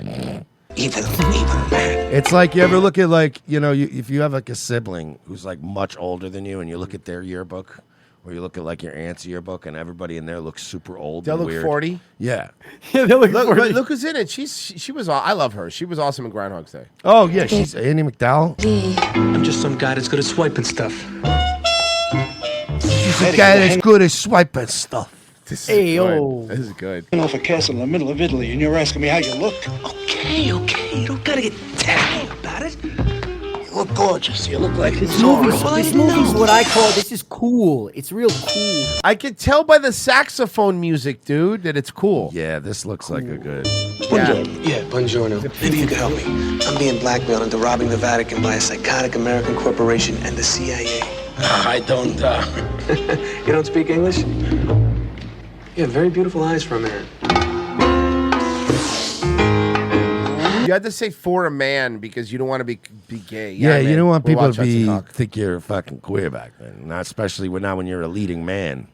Evil man. It's like you ever look at if you have like a sibling who's like much older than you and you look at their yearbook or you look at like your aunt's yearbook and everybody in there looks super old They and look weird. 40. Yeah. Yeah, they look Look, 40. look who's in it. She was. I love her. She was awesome in Groundhog's Day. Oh yeah, she's Andy McDowell. I'm just some guy that's good at swiping stuff. She's a guy that's good at swiping stuff. This Hey, is yo. good. This is good. Off a castle in the middle of Italy, and you're asking me how you look. Okay. You don't gotta get tacky about it. You look gorgeous. You look like This Zorro. movie's what I call, this is cool. It's real cool. I could tell by the saxophone music, dude, that it's cool. Yeah, this looks like a good. Yeah, buongiorno. Maybe you could help me. I'm being blackmailed into robbing the Vatican by a psychotic American corporation and the CIA. I don't. You don't speak English? You have very beautiful eyes for a man. You had to say for a man because you don't want to be gay. Yeah, you man. don't want We'll people watch to Hudson be Hawk. think you're fucking queer back then. Not especially when you're a leading man.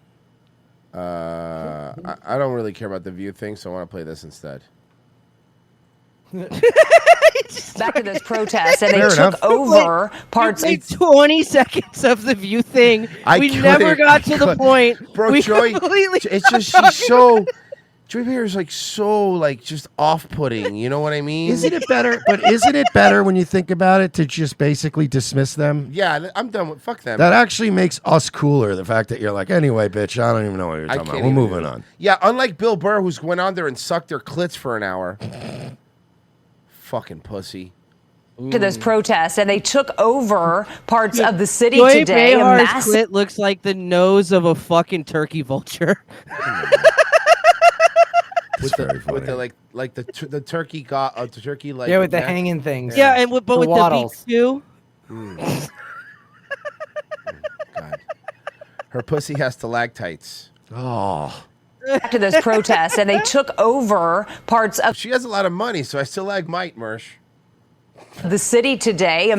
I don't really care about the View thing, so I want to play this instead. Back to this protest, and they Fair took enough. over parts. Like 20 seconds of the View thing. I We couldn't- never got to the couldn't. point. Bro, We Joy, completely it's just stopped she's so. Joy Behar is like so like just off-putting. You know what I mean? Isn't it better? But isn't it better when you think about it to just basically dismiss them? Yeah, I'm done with fuck them. That actually makes us cooler. The fact that you're like, anyway, bitch, I don't even know what you're I talking can't about. We're even moving do it. on. Yeah, unlike Bill Burr, who's went on there and sucked their clits for an hour. Fucking pussy. To this protest, and they took over parts of the city Joy today. A Behar's massive clit looks like the nose of a fucking turkey vulture. With the turkey the turkey like Yeah, with the neck. hanging things. Yeah, and but The with waddles. the beak too. God. Her pussy has stalactites. Oh. back to this protest, and they took over parts of. She has a lot of money, so I still like Mite Mersh. The city today, a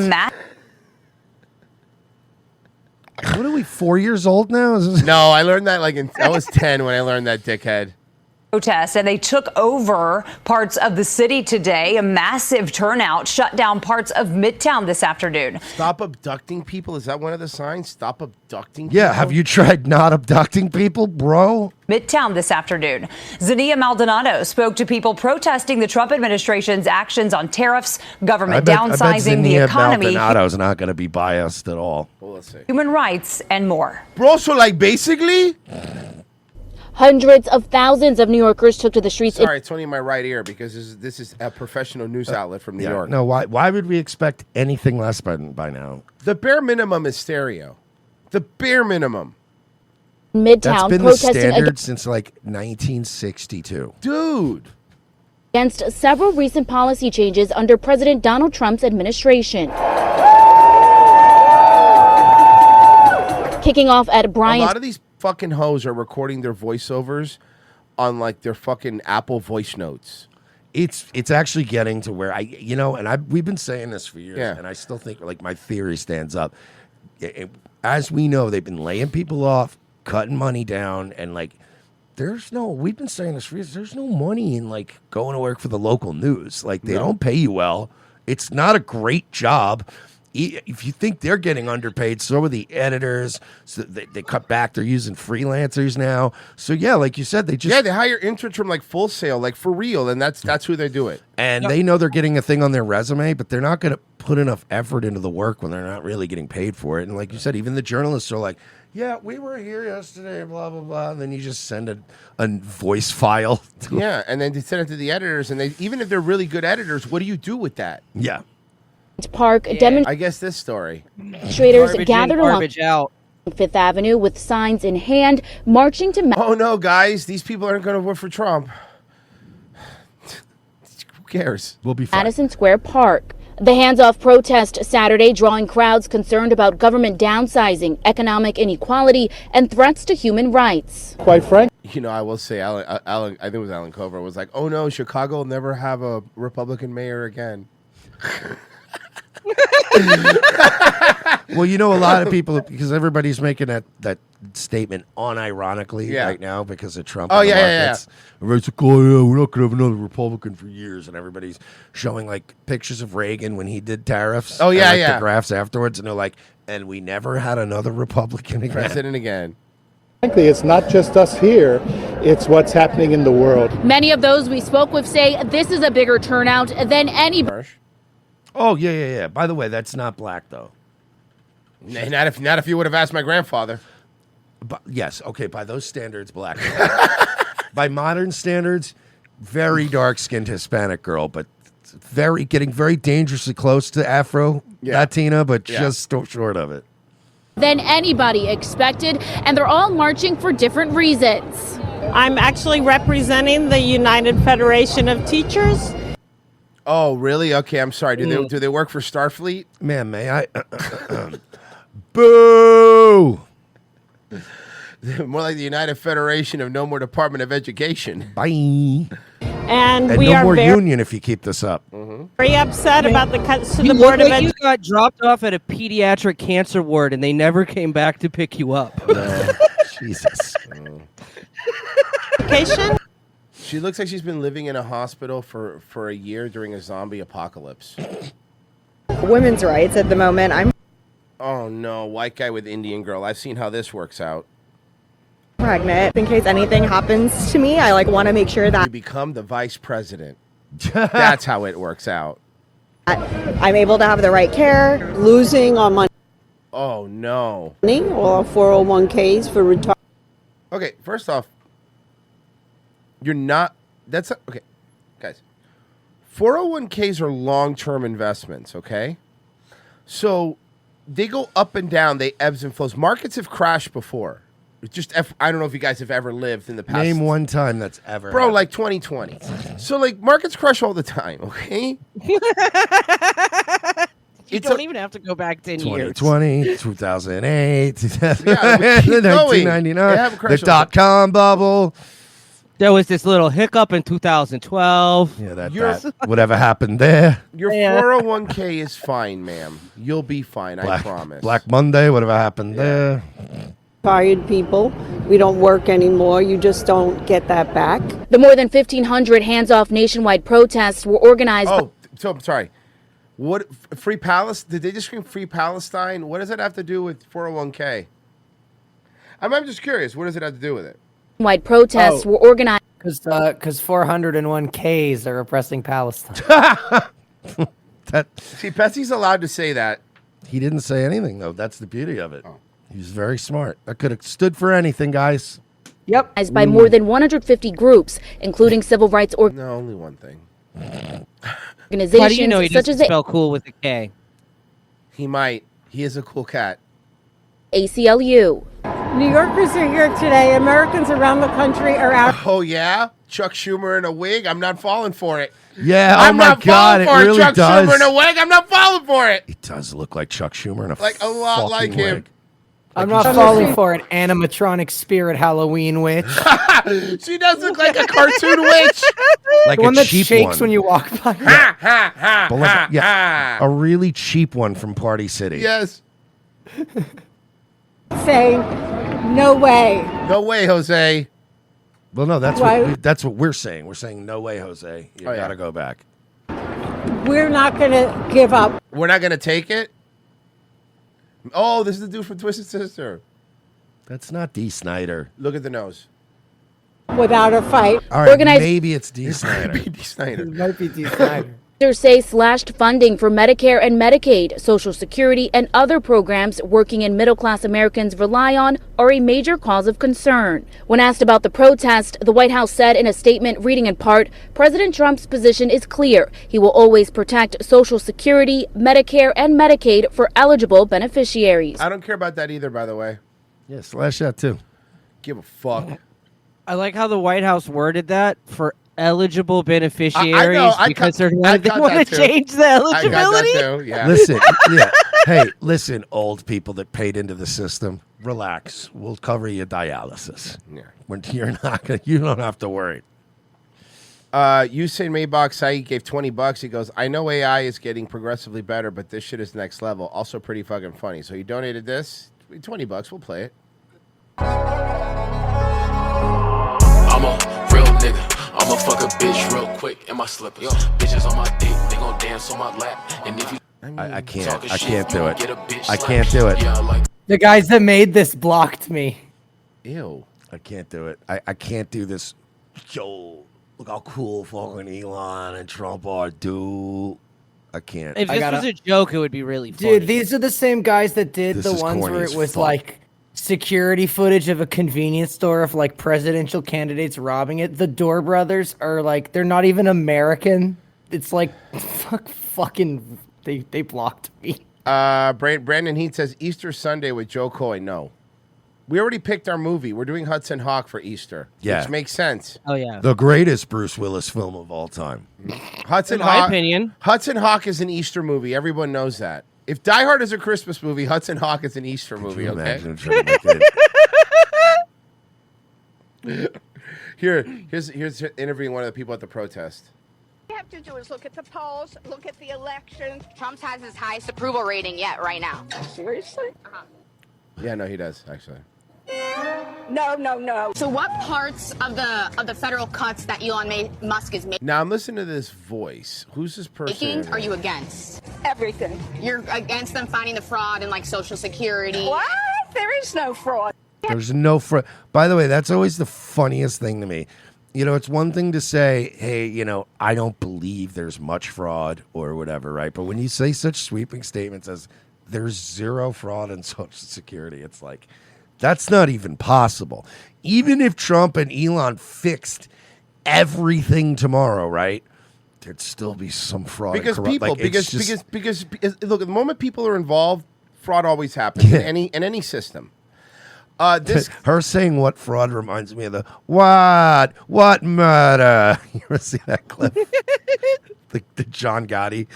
What are we, 4 years old now? No, I learned that I was 10 when I learned that, dickhead. protest, and they took over parts of the city today. A massive turnout shut down parts of Midtown this afternoon. Stop abducting people. Is that one of the signs? Stop abducting people? Yeah, have you tried not abducting people, bro? Midtown this afternoon. Zania Maldonado spoke to people protesting the Trump administration's actions on tariffs, government downsizing, the economy, Maldonado's not going to be biased at all. Well, let's see. human rights, and more. Bro, so basically... Hundreds of thousands of New Yorkers took to the streets. Sorry, it's only in my right ear because this is a professional news outlet from New York. No, why would we expect anything less by now? The bare minimum is stereo. The bare minimum. Midtown That's been the protesting standard since 1962. Dude. Against several recent policy changes under President Donald Trump's administration. Kicking off at A Bryant's. lot of these fucking hoes are recording their voiceovers on their fucking Apple voice notes. It's actually getting to where we've been saying this for years, and I still think my theory stands up. As we know, they've been laying people off, cutting money down, and we've been saying this for years. There's no money in going to work for the local news. They don't pay you well. It's not a great job. If you think they're getting underpaid, so are the editors. So they cut back. They're using freelancers now. So yeah, like you said, they hire interns from Full Sail, for real, and that's who they do it. And they know they're getting a thing on their resume, but they're not going to put enough effort into the work when they're not really getting paid for it. And like you said, even the journalists are like, yeah, we were here yesterday, blah, blah, blah. And then you just send a voice file. Yeah, and then they send it to the editors. And even if they're really good editors, what do you do with that? Yeah. Park I guess this story. Demonstrators gathered along garbage out. Fifth Avenue with signs in hand, marching to. Oh no, guys! These people aren't going to vote for Trump. Who cares? We'll be fine. Madison Square Park. The hands-off protest Saturday drawing crowds concerned about government downsizing, economic inequality, and threats to human rights. Quite frank. I will say, Alan, I think it was Alan Cover, was like, oh no, Chicago will never have a Republican mayor again. Well, a lot of people, because everybody's making that statement unironically right now because of Trump. Oh, in the yeah. markets. Everybody's like, oh, yeah, we're not going to have another Republican for years. And everybody's showing pictures of Reagan when he did tariffs. Oh, yeah, and, the graphs afterwards. And they're like, and we never had another Republican again. President again. Frankly, it's not just us here, it's what's happening in the world. Many of those we spoke with say this is a bigger turnout than any. Oh, yeah. By the way, that's not black, though. Not if you would have asked my grandfather. But, yes, okay, by those standards, black. By modern standards, very dark-skinned Hispanic girl, but getting very dangerously close to Afro-Latina, but just short of it. Than anybody expected, and they're all marching for different reasons. I'm actually representing the United Federation of Teachers. Oh, really? Okay, I'm sorry. Do they work for Starfleet? Man, may I? Boo! More like the United Federation of No More Department of Education. Bye. And we no are more very, union if you keep this up. very upset about the cuts to You the look Board of like you Education. got dropped off at a pediatric cancer ward and they never came back to pick you up. Jesus. She looks like she's been living in a hospital for a year during a zombie apocalypse. Women's rights at the moment. Oh no, white guy with Indian girl. I've seen how this works out. Pregnant. In case anything happens to me, I want to make sure that You become the vice president. That's how it works out. I'm able to have the right care. Losing on money. Oh no. Or 401ks for retirement. Okay, first off, you're not. Okay, guys. 401ks are long-term investments. Okay, so they go up and down. They ebbs and flows. Markets have crashed before. I don't know if you guys have ever lived in the past. Name one time that's ever Bro, happened. 2020. So, markets crush all the time, okay? You don't even have to go back 10 years. 2020, 2008, Yeah, keep going. 1999, They have a crash the dot-com bubble. There was this little hiccup in 2012. Yeah, that whatever happened there. Your 401k is fine, ma'am. You'll be fine, I promise. Black Monday, whatever happened there. Fired people. We don't work anymore. You just don't get that back. The more than 1,500 hands-off nationwide protests were organized. So I'm sorry. What Free Palestine? Did they just scream Free Palestine? What does it have to do with 401k? I'm just curious. What does it have to do with it? Nationwide protests were organized. Because 401 Ks are oppressing Palestine. See, Betsy's allowed to say that. He didn't say anything though. That's the beauty of it. He's very smart. That could have stood for anything, guys. Yep. By more than 150 groups, including civil rights No, only one thing. organizations How do you know he such doesn't as spell cool with a K? He might. He is a cool cat. ACLU. New Yorkers are here today. Americans around the country are out. Oh yeah, Chuck Schumer in a wig. I'm not falling for it. Yeah, I'm oh my not God, falling it for really Chuck does. Schumer in a wig. I'm not falling for it. It does look like Chuck Schumer in a Like a lot like fucking him. wig. I'm not falling for an animatronic spirit Halloween witch. She does look like a cartoon witch. Like The one a that cheap shakes one. when you walk by. Ha ha ha But like, ha yeah, ha. a really cheap one from Party City. Yes. Saying, no way. No way, Jose. Well, no, that's Why- that's what we're saying. We're saying no way, Jose. You Oh, gotta go back. We're not going to give up. We're not gonna take it. Oh, this is the dude from Twisted Sister. That's not D. Snyder. Look at the nose. Without a fight. All right, maybe it's D. Snyder. D. Snyder. It might be D. Snyder. Leaders say slashed funding for Medicare and Medicaid, Social Security, and other programs working and middle-class Americans rely on are a major cause of concern. When asked about the protest, the White House said in a statement reading in part, President Trump's position is clear. He will always protect Social Security, Medicare, and Medicaid for eligible beneficiaries. I don't care about that either, by the way. Yeah, slash that too. Give a fuck. I like how the White House worded that for eligible beneficiaries because they want to change the eligibility. Yeah. Listen, yeah. Hey, listen, old people that paid into the system, relax. We'll cover your dialysis. Yeah. When you're not gonna, you don't have to worry. Usain Maybach Saeed gave $20. He goes, I know AI is getting progressively better, but this shit is next level. Also pretty fucking funny. So he donated this. $20. We'll play it. I'm a real nigga. I'ma fuck a bitch real quick in my slippers. Bitches on my dick, they gon' dance on my lap. And if you I can't do it. I can't do it. The guys that made this blocked me. Ew. I can't do it. I can't do this. Yo, look how cool fucking Elon and Trump are, dude. I can't. If this was a joke, it would be really funny. Dude, these are the same guys that did This the is ones corny where as it was fuck. like security footage of a convenience store of like presidential candidates robbing it. The Door Brothers are like, they're not even American. It's like, fucking, they blocked me. Brandon Heath says Easter Sunday with Joe Coy. No. We already picked our movie. We're doing Hudson Hawk for Easter. Yeah. Which makes sense. Oh, yeah. The greatest Bruce Willis film of all time. Hudson In my Hawk, opinion. Hudson Hawk is an Easter movie. Everyone knows that. If Die Hard is a Christmas movie, Hudson Hawk is an Easter movie. you Okay. imagine trying to make Here's interviewing one of the people at the protest. All you have to do is look at the polls, look at the elections. Trump has his highest approval rating yet right now. Seriously? Yeah, no, he does actually. No. So what parts of the federal cuts that Elon Musk is Now I'm listening to this voice. Who's this person? making are you against? Everything. You're against them finding the fraud in like Social Security. What? There is no fraud. There's no By the way, that's always the funniest thing to me. You know, it's one thing to say, hey, you know, I don't believe there's much fraud or whatever, right? But when you say such sweeping statements as there's zero fraud in Social Security, it's like, that's not even possible. Even if Trump and Elon fixed everything tomorrow, right? There'd still be some fraud. Because and corrupt. people, Like, it's just- because look, at the moment people are involved, fraud always happens in any system. This her saying what fraud reminds me of the what murder. You ever see that clip? the John Gotti,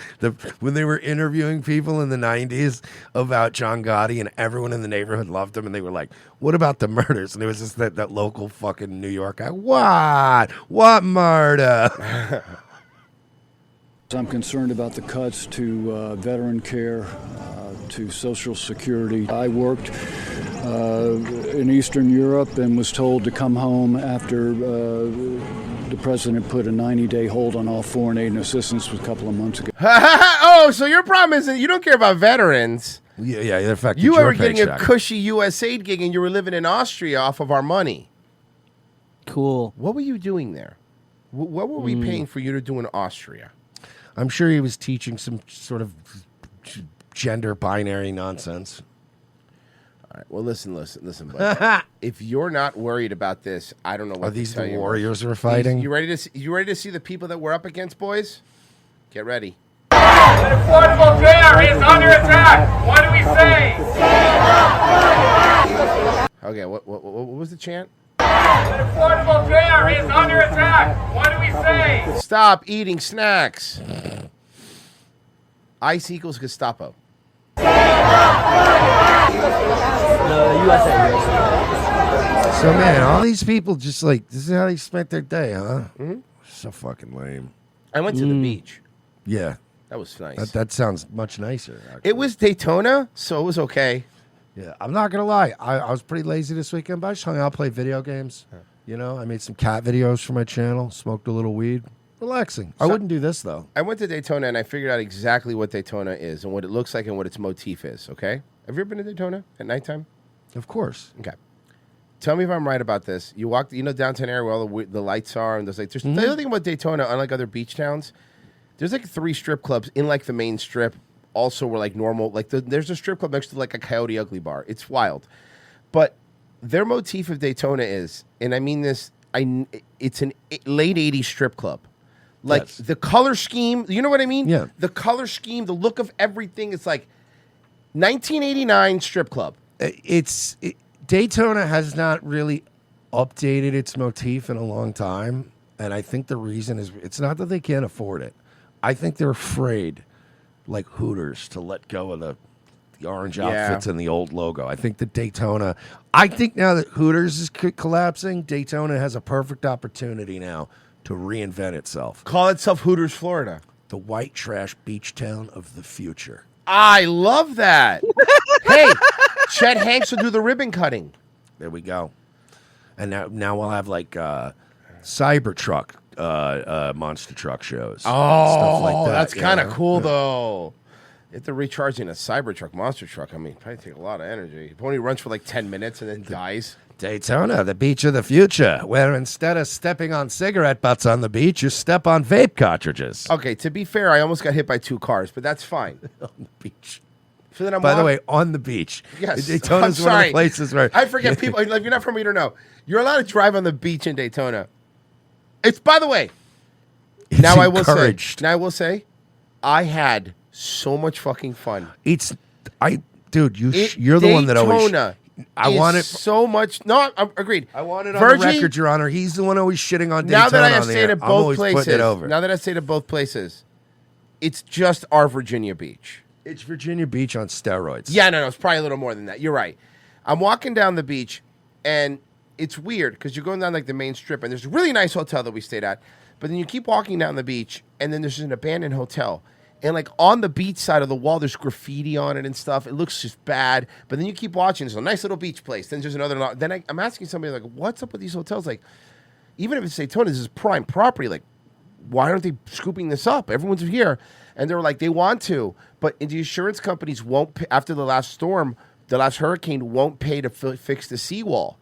when they were interviewing people in the 90s about John Gotti, and everyone in the neighborhood loved him, and they were like, what about the murders? And there was just that local fucking New York guy, what murder? I'm concerned about the cuts to veteran care, to Social Security. I worked in Eastern Europe and was told to come home after the president put a 90-day hold on all foreign aid and assistance a couple of months ago. Oh, so your problem is that you don't care about veterans. Yeah, in fact, You were getting a cushy U.S. aid gig and you were living in Austria off of our money. Cool. What were you doing there? What were we paying for you to do in Austria? I'm sure he was teaching some sort of gender binary nonsense. All right. Well, listen, buddy. If you're not worried about this, I don't know what Are these to tell the you. warriors we're fighting? You ready to see the people that we're up against, boys? Get ready. The Affordable Care is under attack. What do we say? Okay. What was the chant? The Affordable Care is under attack. What do we say? Stop eating snacks. ICE equals Gestapo. So, man, all these people just like, this is how they spent their day, huh? Mhm. So fucking lame. I went to the beach. Yeah. That was nice. That sounds much nicer. It was Daytona, so it was okay. Yeah, I'm not going to lie. I was pretty lazy this weekend, but I just hung out, played video games. You know, I made some cat videos for my channel, smoked a little weed. Relaxing. I wouldn't do this, though. I went to Daytona and I figured out exactly what Daytona is and what it looks like and what its motif is, okay? Have you ever been to Daytona at nighttime? Of course. Okay. Tell me if I'm right about this. You walk, downtown area where all the lights are, and there's the other thing about Daytona, unlike other beach towns, there's like 3 strip clubs in like the main strip. Also, were like normal, like there's a strip club next to like a Coyote Ugly bar. It's wild, but their motif of Daytona is, and I mean this, it's an late '80s strip club. Like the color scheme, you know what I mean? Yeah. The color scheme, the look of everything. It's like 1989 strip club. Daytona has not really updated its motif in a long time, and I think the reason is it's not that they can't afford it. I think they're afraid, like Hooters, to let go of the orange outfits and the old logo. I think that Daytona, I think now that Hooters is collapsing, Daytona has a perfect opportunity now to reinvent itself. Call itself Hooters, Florida. The white trash beach town of the future. I love that. Hey, Chet Hanks will do the ribbon cutting. There we go. And now we'll have like Cybertruck monster truck shows. Stuff like that. That's kind of cool, though. If they're recharging a Cybertruck monster truck, I mean, probably take a lot of energy. It only runs for like 10 minutes and then dies. Daytona, the beach of the future, where instead of stepping on cigarette butts on the beach, you step on vape cartridges. Okay, to be fair, I almost got hit by 2 cars, but that's fine. On the beach. So then By the way, on the beach. Yes. Daytona's I'm one of sorry. the places where... I forget people. If you're not from me, you don't know. You're allowed to drive on the beach in Daytona. It's, by the way, It's now I will say, I had so much fucking fun. Dude, you're the one that always... Daytona is so much. No, I'm agreed. I want it on the record, Your Honor. He's the one always shitting on Daytona. Now that I have on the stayed air. at I'm both always putting places, it over. It's just our Virginia Beach. It's Virginia Beach on steroids. Yeah, no, it's probably a little more than that. You're right. I'm walking down the beach, and it's weird because you're going down like the main strip, and there's a really nice hotel that we stayed at, but then you keep walking down the beach, and then there's an abandoned hotel. And like on the beach side of the wall, there's graffiti on it and stuff. It looks just bad. But then you keep watching. There's a nice little beach place. Then there's another. Then I'm asking somebody like, "What's up with these hotels? Like, even if it's Daytona, this is prime property. Like, why aren't they scooping this up? Everyone's here." And they were like, "They want to, but the insurance companies won't pay, after the last storm, the last hurricane won't pay to fix the seawall."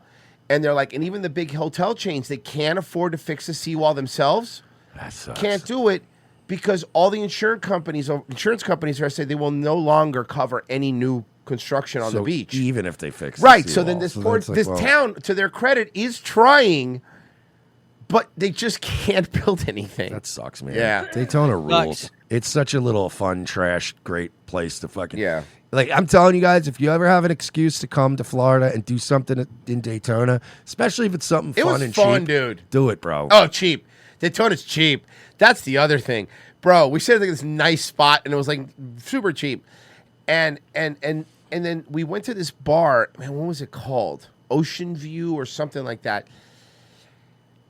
And they're like, and even the big hotel chains, they can't afford to fix the seawall themselves. That sucks. Can't do it. Because all the insurance companies are saying they will no longer cover any new construction on the beach, even if they fix right. the So then seawall. this town, to their credit, is trying, but they just can't build anything. That sucks, man. Yeah, Daytona rules. It's such a little fun, trash, great place to fucking Like I'm telling you guys, if you ever have an excuse to come to Florida and do something in Daytona, especially if it's something It fun was and fun, cheap, dude. do it, bro. Oh, cheap. Daytona's cheap. That's the other thing. Bro, we stayed at this nice spot, and it was like super cheap. And then we went to this bar. Man, what was it called? Ocean View or something like that.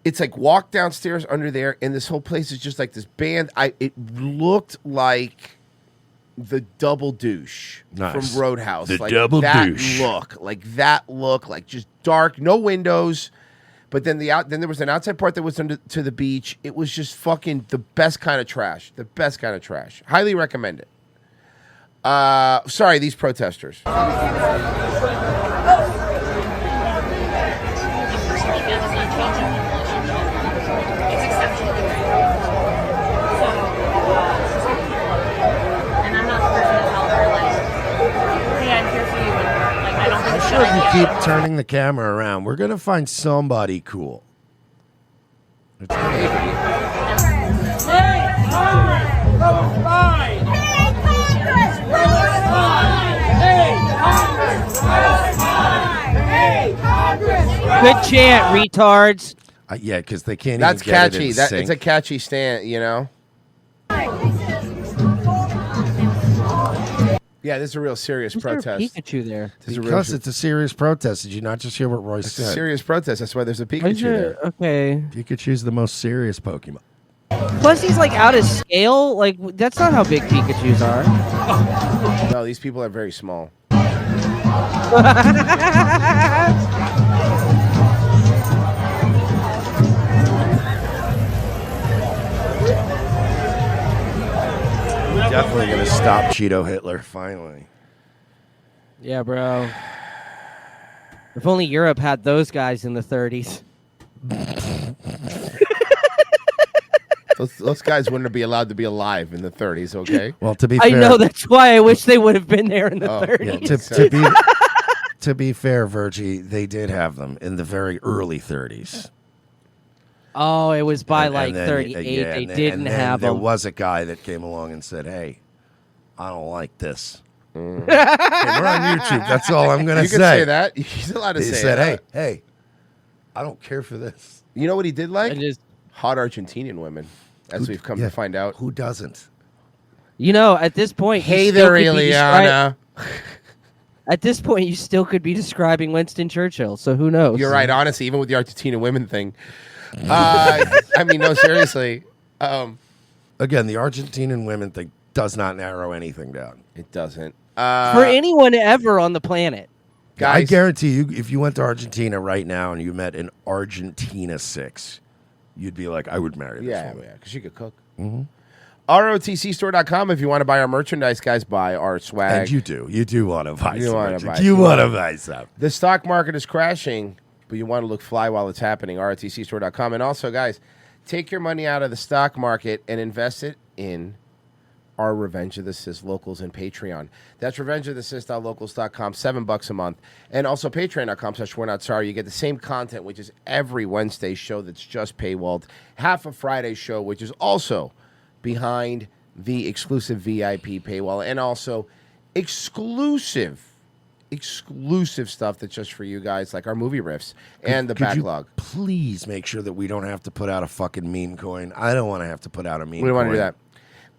It's like walk downstairs under there, and this whole place is just like this band. It looked like the Double Douche from Roadhouse. The like Double that Douche. That look, like just dark, no windows. But then then there was an outside part that was to the beach. It was just fucking the best kind of trash. The best kind of trash. Highly recommend it. Sorry, these protesters. I'm sure if you keep turning the camera around, we're gonna find somebody cool. It's Good chant, retards. Yeah, because they can't. That's even get catchy. It in It's sync. a catchy stand, you know. Yeah, this is a real serious protest. Pikachu there. Because it's a serious protest. Did you not just hear what Royce It's a said? serious protest. That's why there's a Pikachu there. Okay. Pikachu's the most serious Pokemon. Plus, he's like out of scale. Like that's not how big Pikachu's are. No, these people are very small. Definitely gonna stop Cheeto Hitler finally. Yeah, bro. If only Europe had those guys in the 30s. Those guys wouldn't be allowed to be alive in the 30s, okay? Well, to be I fair, know that's why I wish they would have been there in the Oh, 30s. yeah, to be fair, Virgie, they did have them in the very early 30s. Oh, it was by like then, 38. yeah, They and then- didn't and then have there them. was a guy that came along and said, "Hey, I don't like this." Hey, we're on YouTube. That's all I'm gonna You say. can say that. He's allowed to He say said, that. hey, I don't care for this." You know what he did like? Hot Argentinian women, as we've come to find out. Who doesn't? You know, at this point, you Hey still there, could be Ileana. At this point, you still could be describing Winston Churchill. So who knows? You're right. Honestly, even with the Argentina women thing, I mean, no, seriously. Again, the Argentinian women thing does not narrow anything down. It doesn't. For anyone ever on the planet. I guarantee you, if you went to Argentina right now and you met an Argentina 6, you'd be like, I would marry this Yeah, woman. because she could cook. Mm-hmm. ROTCstore.com if you want to buy our merchandise, guys, buy our swag. And you do. You do want to buy You some. wanna merchandise. buy You some. want to buy some. The stock market is crashing, but you want to look fly while it's happening. ROTCstore.com. And also, guys, take your money out of the stock market and invest it in our Revenge of the Sis locals and Patreon. That's revengeofthesis.locals.com, $7 a month. And also patreon.com/we're-not-sorry. You get the same content, which is every Wednesday show that's just paywalled. Half a Friday show, which is also behind the exclusive VIP paywall. And also exclusive stuff that's just for you guys, like our movie riffs and the Could you backlog. please make sure that we don't have to put out a fucking meme coin. I don't want to have to put out a meme We don't want to do coin. that.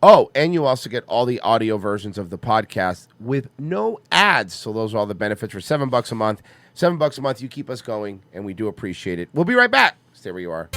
Oh, and you also get all the audio versions of the podcast with no ads. So those are all the benefits for $7 a month. $7 a month, you keep us going, and we do appreciate it. We'll be right back. Stay where you are.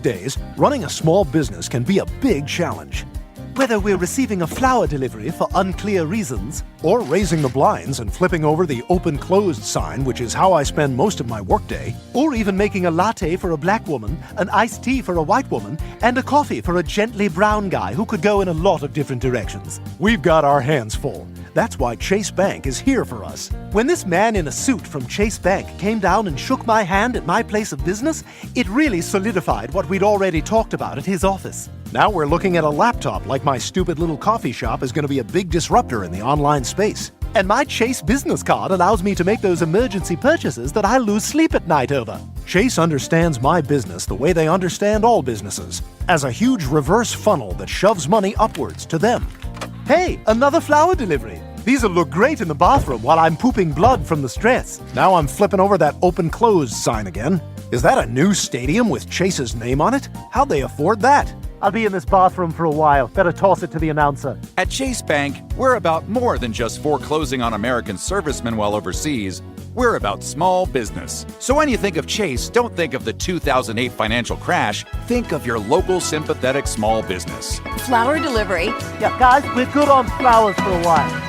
days, running a small business can be a big challenge. Whether we're receiving a flower delivery for unclear reasons, or raising the blinds and flipping over the open-closed sign, which is how I spend most of my workday, or even making a latte for a black woman, an iced tea for a white woman, and a coffee for a gently brown guy who could go in a lot of different directions. We've got our hands full. That's why Chase Bank is here for us. When this man in a suit from Chase Bank came down and shook my hand at my place of business, it really solidified what we'd already talked about at his office. Now we're looking at a laptop like my stupid little coffee shop is going to be a big disruptor in the online space. And my Chase business card allows me to make those emergency purchases that I lose sleep at night over. Chase understands my business the way they understand all businesses, as a huge reverse funnel that shoves money upwards to them. Hey, another flower delivery. These'll look great in the bathroom while I'm pooping blood from the stress. Now I'm flipping over that open-closed sign again. Is that a new stadium with Chase's name on it? How'd they afford that? I'll be in this bathroom for a while. Better toss it to the announcer. At Chase Bank, we're about more than just foreclosing on American servicemen while overseas. We're about small business. So when you think of Chase, don't think of the 2008 financial crash. Think of your local sympathetic small business. Flower delivery. Yeah, guys, we're good on flowers for a while.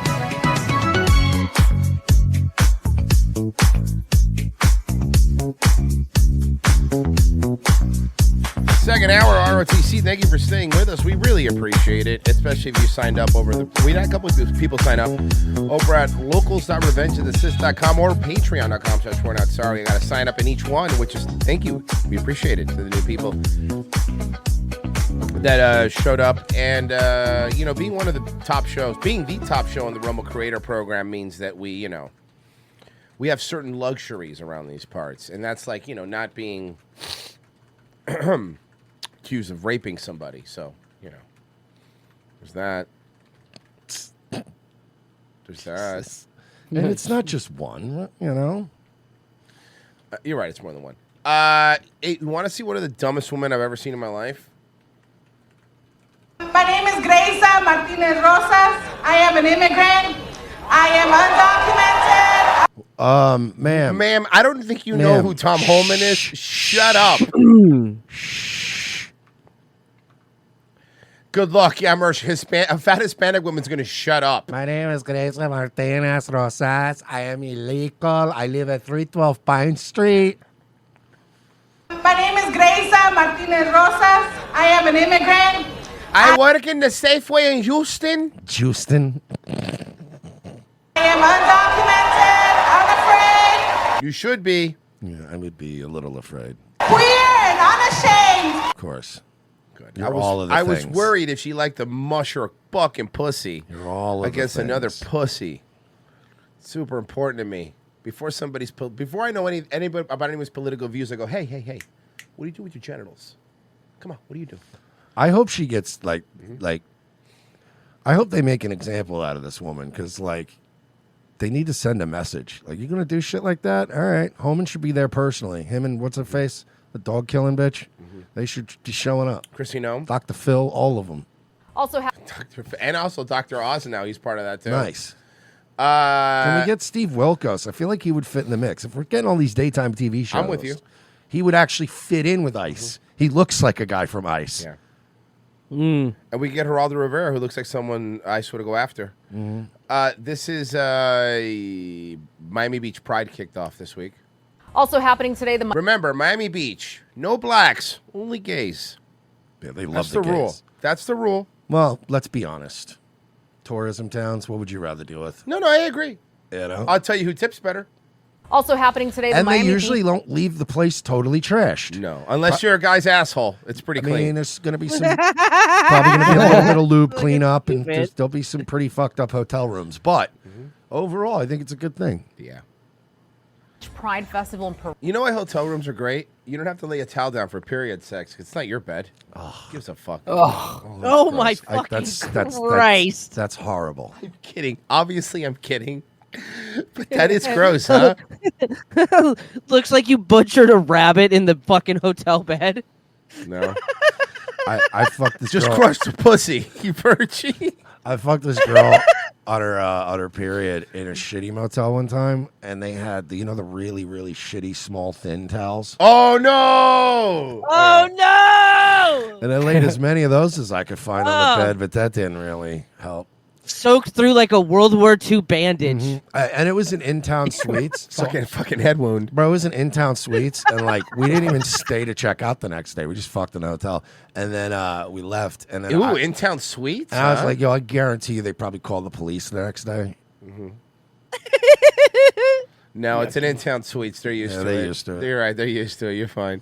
Second hour ROTC. Thank you for staying with us. We really appreciate it, especially if you signed up over the. We had a couple of people sign up over at locals.revengeofassist.com or patreon.com/4notssorry. I got to sign up in each one, which is thank you. We appreciate it to the new people that showed up, and being one of the top shows, being the top show in the Rumble Creator Program means that we have certain luxuries around these parts, and that's like not being accused of raping somebody. So, there's that. There's that. And it's not just one, You're right, it's more than one. You want to see one of the dumbest women I've ever seen in my life? My name is Gracia Martinez Rosas. I am an immigrant. I am undocumented. Ma'am, I don't think you know who Tom Holman is. Shut up. Good luck. Yeah, a fat Hispanic woman's going to shut up. My name is Gracia Martinez Rosas. I am illegal. I live at 312 Pine Street. My name is Gracia Martinez Rosas. I am an immigrant. I work in the Safeway in Houston. Houston. I am undocumented, unafraid. You should be. Yeah, I would be a little afraid. Queer and unashamed. Of course. Good. I was worried if she liked to mush her fucking pussy. You're all against another pussy. Super important to me. Before I know anybody about anyone's political views, I go, hey, what do you do with your genitals? Come on, what do you do? I hope she gets I hope they make an example out of this woman because they need to send a message. You're gonna do shit like that? All right, Holman should be there personally. Him and what's her face, the dog killing bitch. They should be showing up. Chrissy Nome, Dr. Phil, all of them. Also, and also Dr. Oz now. He's part of that too. Nice. Can we get Steve Wilkos? I feel like he would fit in the mix. If we're getting all these daytime TV shows, I'm with you. He would actually fit in with Ice. He looks like a guy from Ice. Yeah. And we get Geraldo Rivera, who looks like someone Ice would go after. This is Miami Beach Pride kicked off this week. Also happening today, Remember, Miami Beach, no blacks, only gays. Yeah, they love That's the the rule. gays. That's the rule. Well, let's be honest. Tourism towns, what would you rather deal with? No, I agree. I'll tell you who tips better. Also happening today, And they usually don't leave the place totally trashed. No, unless you're a guy's asshole. It's pretty clean. I mean, there's going to be some probably going to be a little bit of lube cleanup, and there'll be some pretty fucked up hotel rooms. But overall, I think it's a good thing. Yeah. Pride Festival in Peru. You know why hotel rooms are great? You don't have to lay a towel down for period sex. It's not your bed. Gives a fuck. Oh my fucking Christ. That's horrible. I'm kidding. Obviously, I'm kidding. But that is gross, huh? Looks like you butchered a rabbit in the fucking hotel bed. No. I fucked this Just girl. crushed a pussy, you virgin. I fucked this girl on her period in a shitty motel one time, and they had the really, really shitty small thin towels. Oh no! Oh no! And I laid as many of those as I could find on the bed, but that didn't really help. Soaked through like a World War II bandage. And it was an in-town suites. Fucking head wound. Bro, it was an in-town suites, and like we didn't even stay to check out the next day. We just fucked in the hotel, and then we left. And then Ooh, in-town suites. And I was like, yo, I guarantee you, they probably called the police the next day. No, it's an in-town suites. They're used to it. They're used to it. You're right. They're used to it. You're fine.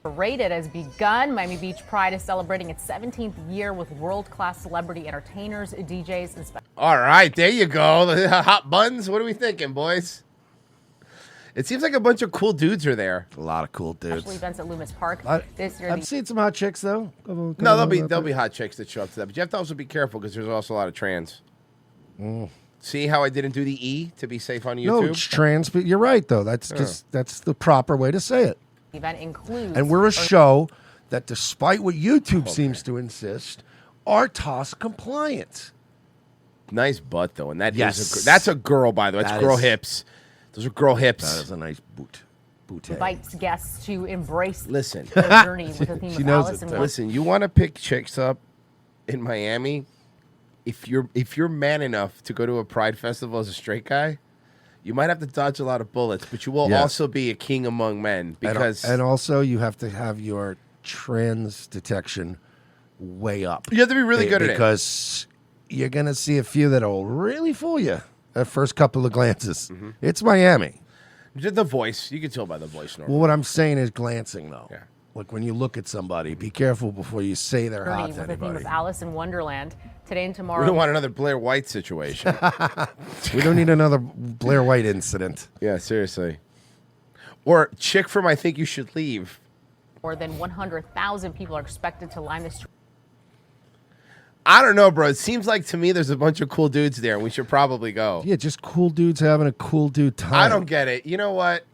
Parade has begun. Miami Beach Pride is celebrating its 17th year with world-class celebrity entertainers, DJs, and All right, there you go. The hot buns. What are we thinking, boys? It seems like a bunch of cool dudes are there. A lot of cool dudes. special events at Loomis Park. This year, I've seen some hot chicks though. No, there'll be hot chicks that show up to that, but you have to also be careful because there's also a lot of trans. See how I didn't do the E to be safe on YouTube? No, it's trans, but you're right though. That's that's the proper way to say it. event includes. And we're a show that, despite what YouTube seems to insist, are TOS compliant. Nice butt though, and Yes. that's a girl, by the way. That's That girl is- hips. Those are girl hips. That is a nice boot. Invites guests to embrace Listen, their journey with the theme of Alice in Wonderland. Listen, you want to pick chicks up in Miami? If you're man enough to go to a Pride festival as a straight guy, you might have to dodge a lot of bullets, but you will Yeah. also be a king among men because and also you have to have your trans detection way up. You have to be really good at it. Because you're gonna see a few that'll really fool you at first couple of glances. Mm-hmm. It's Miami. the voice, you can tell by the voice. Normally. Well, what I'm saying is glancing though. Yeah. Like when you look at somebody, be careful before you say they're Journey hot with to the theme anybody. of Alice in Wonderland today and We tomorrow. don't want another Blair White situation. We don't need another Blair White incident. Yeah, seriously. Or chick from I Think You Should Leave. More than 100,000 people are expected to line the street. I don't know, bro. It seems like to me there's a bunch of cool dudes there, and we should probably go. Yeah, just cool dudes having a cool dude time. I don't get it. You know what?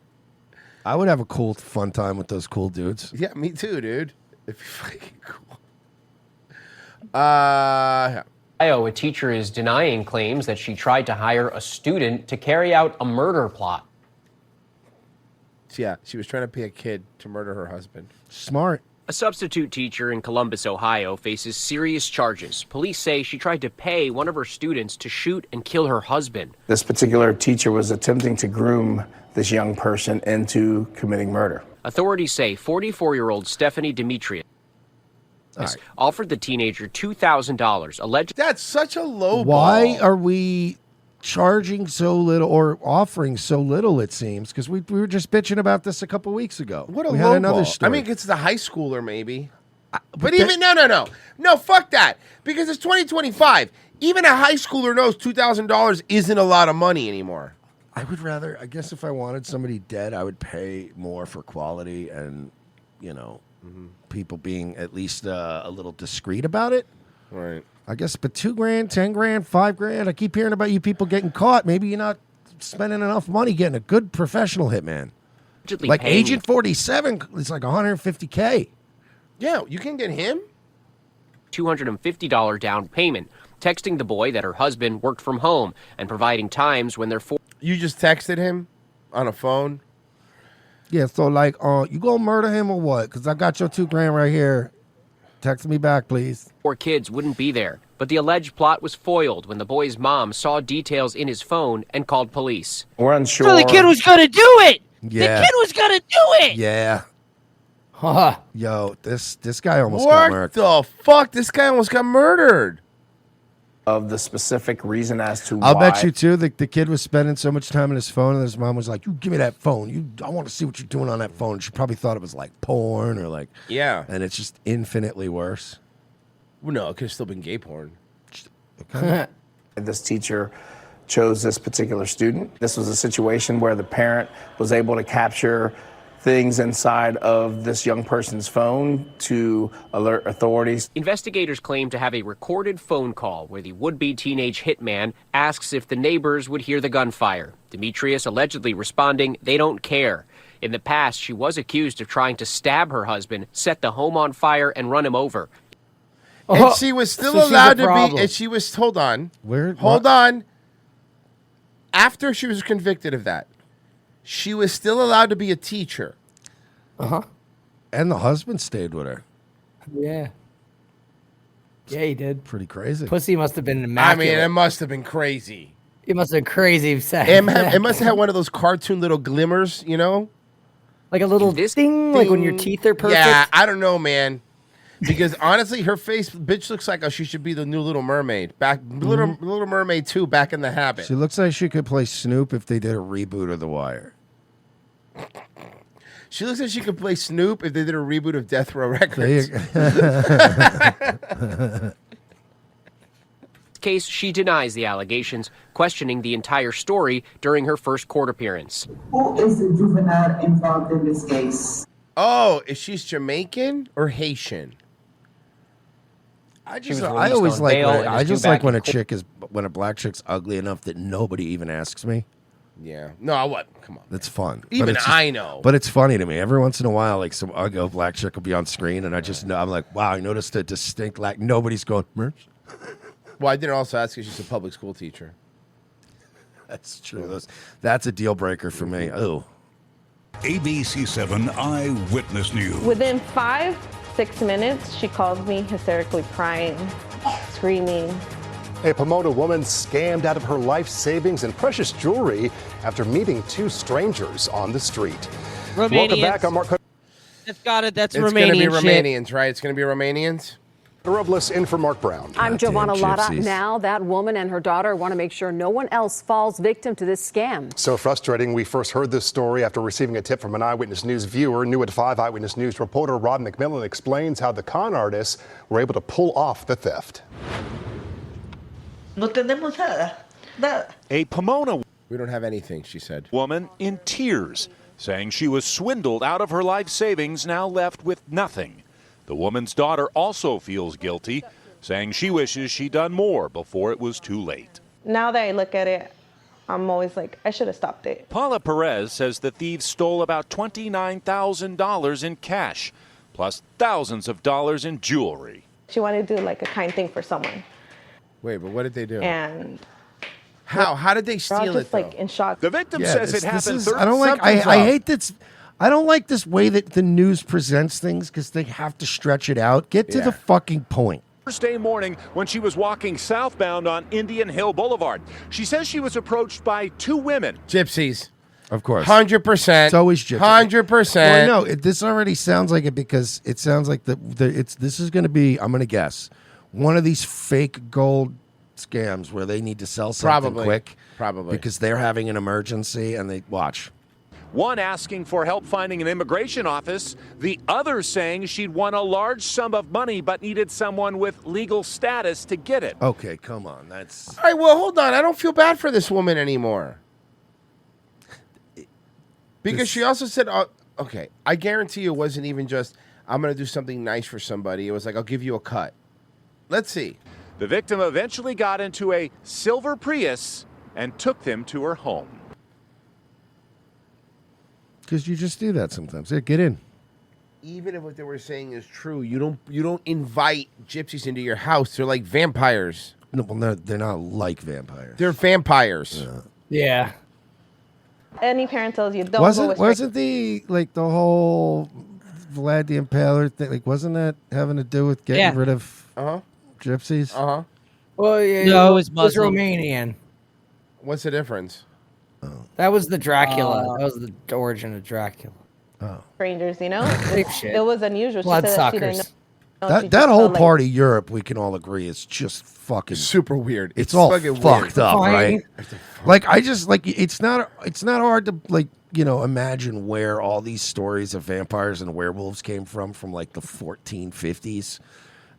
I would have a cool, fun time with those cool dudes. Yeah, me too, dude. It'd be fucking cool. Yeah. Ohio, a teacher is denying claims that she tried to hire a student to carry out a murder plot. Yeah, she was trying to pay a kid to murder her husband. Smart. A substitute teacher in Columbus, Ohio, faces serious charges. Police say she tried to pay one of her students to shoot and kill her husband. This particular teacher was attempting to groom this young person into committing murder. Authorities say 44-year-old Stephanie Demetrius offered the teenager $2,000. Alleged. That's such a low Why ball. are we charging so little or offering so little, it seems? Because we were just bitching about this a couple weeks ago. What a we low had another ball. story. I mean, it's the high schooler maybe. But that- even no, fuck that. Because it's 2025. Even a high schooler knows $2,000 isn't a lot of money anymore. I would rather, I guess if I wanted somebody dead, I would pay more for quality and, people being at least a little discreet about it. Right. I guess, but $2,000, $10,000, $5,000. I keep hearing about you people getting caught. Maybe you're not spending enough money getting a good professional hitman. Allegedly Like paying- Agent 47, it's like $150K. Yeah, you can get him. $250 down payment, texting the boy that her husband worked from home and providing times when they're You just texted him on a phone? Yeah, so like, you gonna murder him or what? Because I got your $2,000 right here. Text me back, please. 4 kids wouldn't be there. But the alleged plot was foiled when the boy's mom saw details in his phone and called police. We're unsure. So the kid was gonna do it. Yeah. The kid was gonna do it. Yeah. Yo, this guy almost What got murked. the fuck? This guy almost got murdered. Of the specific reason as to I'll why. bet you too. The kid was spending so much time on his phone, and his mom was like, "You give me that phone. I want to see what you're doing on that phone." She probably thought it was like porn or like, Yeah. and it's just infinitely worse. Well, no, it could have still been gay porn. This teacher chose this particular student. This was a situation where the parent was able to capture things inside of this young person's phone to alert authorities. Investigators claim to have a recorded phone call where the would-be teenage hitman asks if the neighbors would hear the gunfire. Demetrius allegedly responding, they don't care. In the past, she was accused of trying to stab her husband, set the home on fire, and run him over. And she was still so she's allowed a to be. problem. And she was. Hold on. Hold on. After she was convicted of that, she was still allowed to be a teacher. And the husband stayed with her. Yeah. Yeah, he did. Pretty crazy. Pussy must have been I immaculate. mean, it must have been crazy. It must have been crazy. Sex. It must have had one of those cartoon little glimmers, you know? Like a little ding, like when your teeth are perfect. Yeah, I don't know, man. Because honestly, her face, bitch, looks like she should be the new Little Mermaid. Little Mermaid 2, Back in the Habit. She looks like she could play Snoop if they did a reboot of The Wire. She looks like she could play Snoop if they did a reboot of Death Row There you Records. Case, she denies the allegations, questioning the entire story during her first court appearance. Who is the juvenile involved in this case? Oh, is she Jamaican or Haitian? I always like when a black chick's ugly enough that nobody even asks me. Yeah. No, what? Come on. It's fun. Even But it's just- I know. But it's funny to me. Every once in a while, like some ugly black chick will be on screen, and I just know, I'm like, wow, I noticed a distinct lack. Nobody's going, Merch? Well, I didn't also ask if she's a public school teacher. That's true. That's a deal breaker for me. Oh. ABC7 Eyewitness News. Within 5-6 minutes, she calls me hysterically crying, screaming. A Pomona woman scammed out of her life savings and precious jewelry after meeting two strangers on the street. Welcome back. I'm Mark. That's got it. That's It's Romanian going to be shit. Romanians, right? It's going to be Romanians? Robles in for Mark Brown. I'm Giovanna Lotta. gypsies. Now, that woman and her daughter want to make sure no one else falls victim to this scam. So frustrating. We first heard this story after receiving a tip from an Eyewitness News viewer. New at 5 Eyewitness News reporter Rod McMillan explains how the con artists were able to pull off the theft. No tenemos nada. A Pomona We don't have anything, she said. woman in tears, saying she was swindled out of her life savings, now left with nothing. The woman's daughter also feels guilty, saying she wishes she'd done more before it was too late. Now that I look at it, I'm always like, I should have stopped it. Paula Perez says the thieves stole about $29,000 in cash, plus thousands of dollars in jewelry. She wanted to do like a kind thing for someone. Wait, but what did they do? And How? How did they we're all steal just it, though? like in shock. The victim Yeah, says this- it happened. this is- I don't like. I hate this. I don't like this way that the news presents things because they have to stretch it out. Get to the fucking point. Thursday morning when she was walking southbound on Indian Hill Boulevard. She says she was approached by two women. Gypsies. Of course. 100%. It's always gypsy. 100%. Well, no, this already sounds like it because it sounds like this is going to be, I'm going to guess, one of these fake gold scams where they need to sell something Probably. quick. Probably. Because they're having an emergency and they watch. One asking for help finding an immigration office, the other saying she'd won a large sum of money but needed someone with legal status to get it. Okay, come on. That's All right, well, hold on. I don't feel bad for this woman anymore. Because she also said, okay, I guarantee you it wasn't even just, I'm going to do something nice for somebody. It was like, I'll give you a cut. Let's see. The victim eventually got into a silver Prius and took them to her home. because you just do that sometimes. Yeah, get in. Even if what they were saying is true, you don't invite gypsies into your house. They're like vampires. No, well, they're not like vampires. They're vampires. Yeah. Any parent tells you don't go with Wasn't the whole Vlad the Impaler thing, like, wasn't that having to do with getting rid of gypsies? Uh-huh. Well, yeah, No, it was it Muslim. Romanian. What's the difference? That was the Dracula. That was the origin of Dracula. strangers, you know? Same shit. It was unusual. She said that she didn't know. She That just whole felt like- part of Europe, we can all agree, is just fucking super weird. It's all fucking fucked weird. up, Fine. right? Like I just like it's not hard to like imagine where all these stories of vampires and werewolves came from like the 1450s.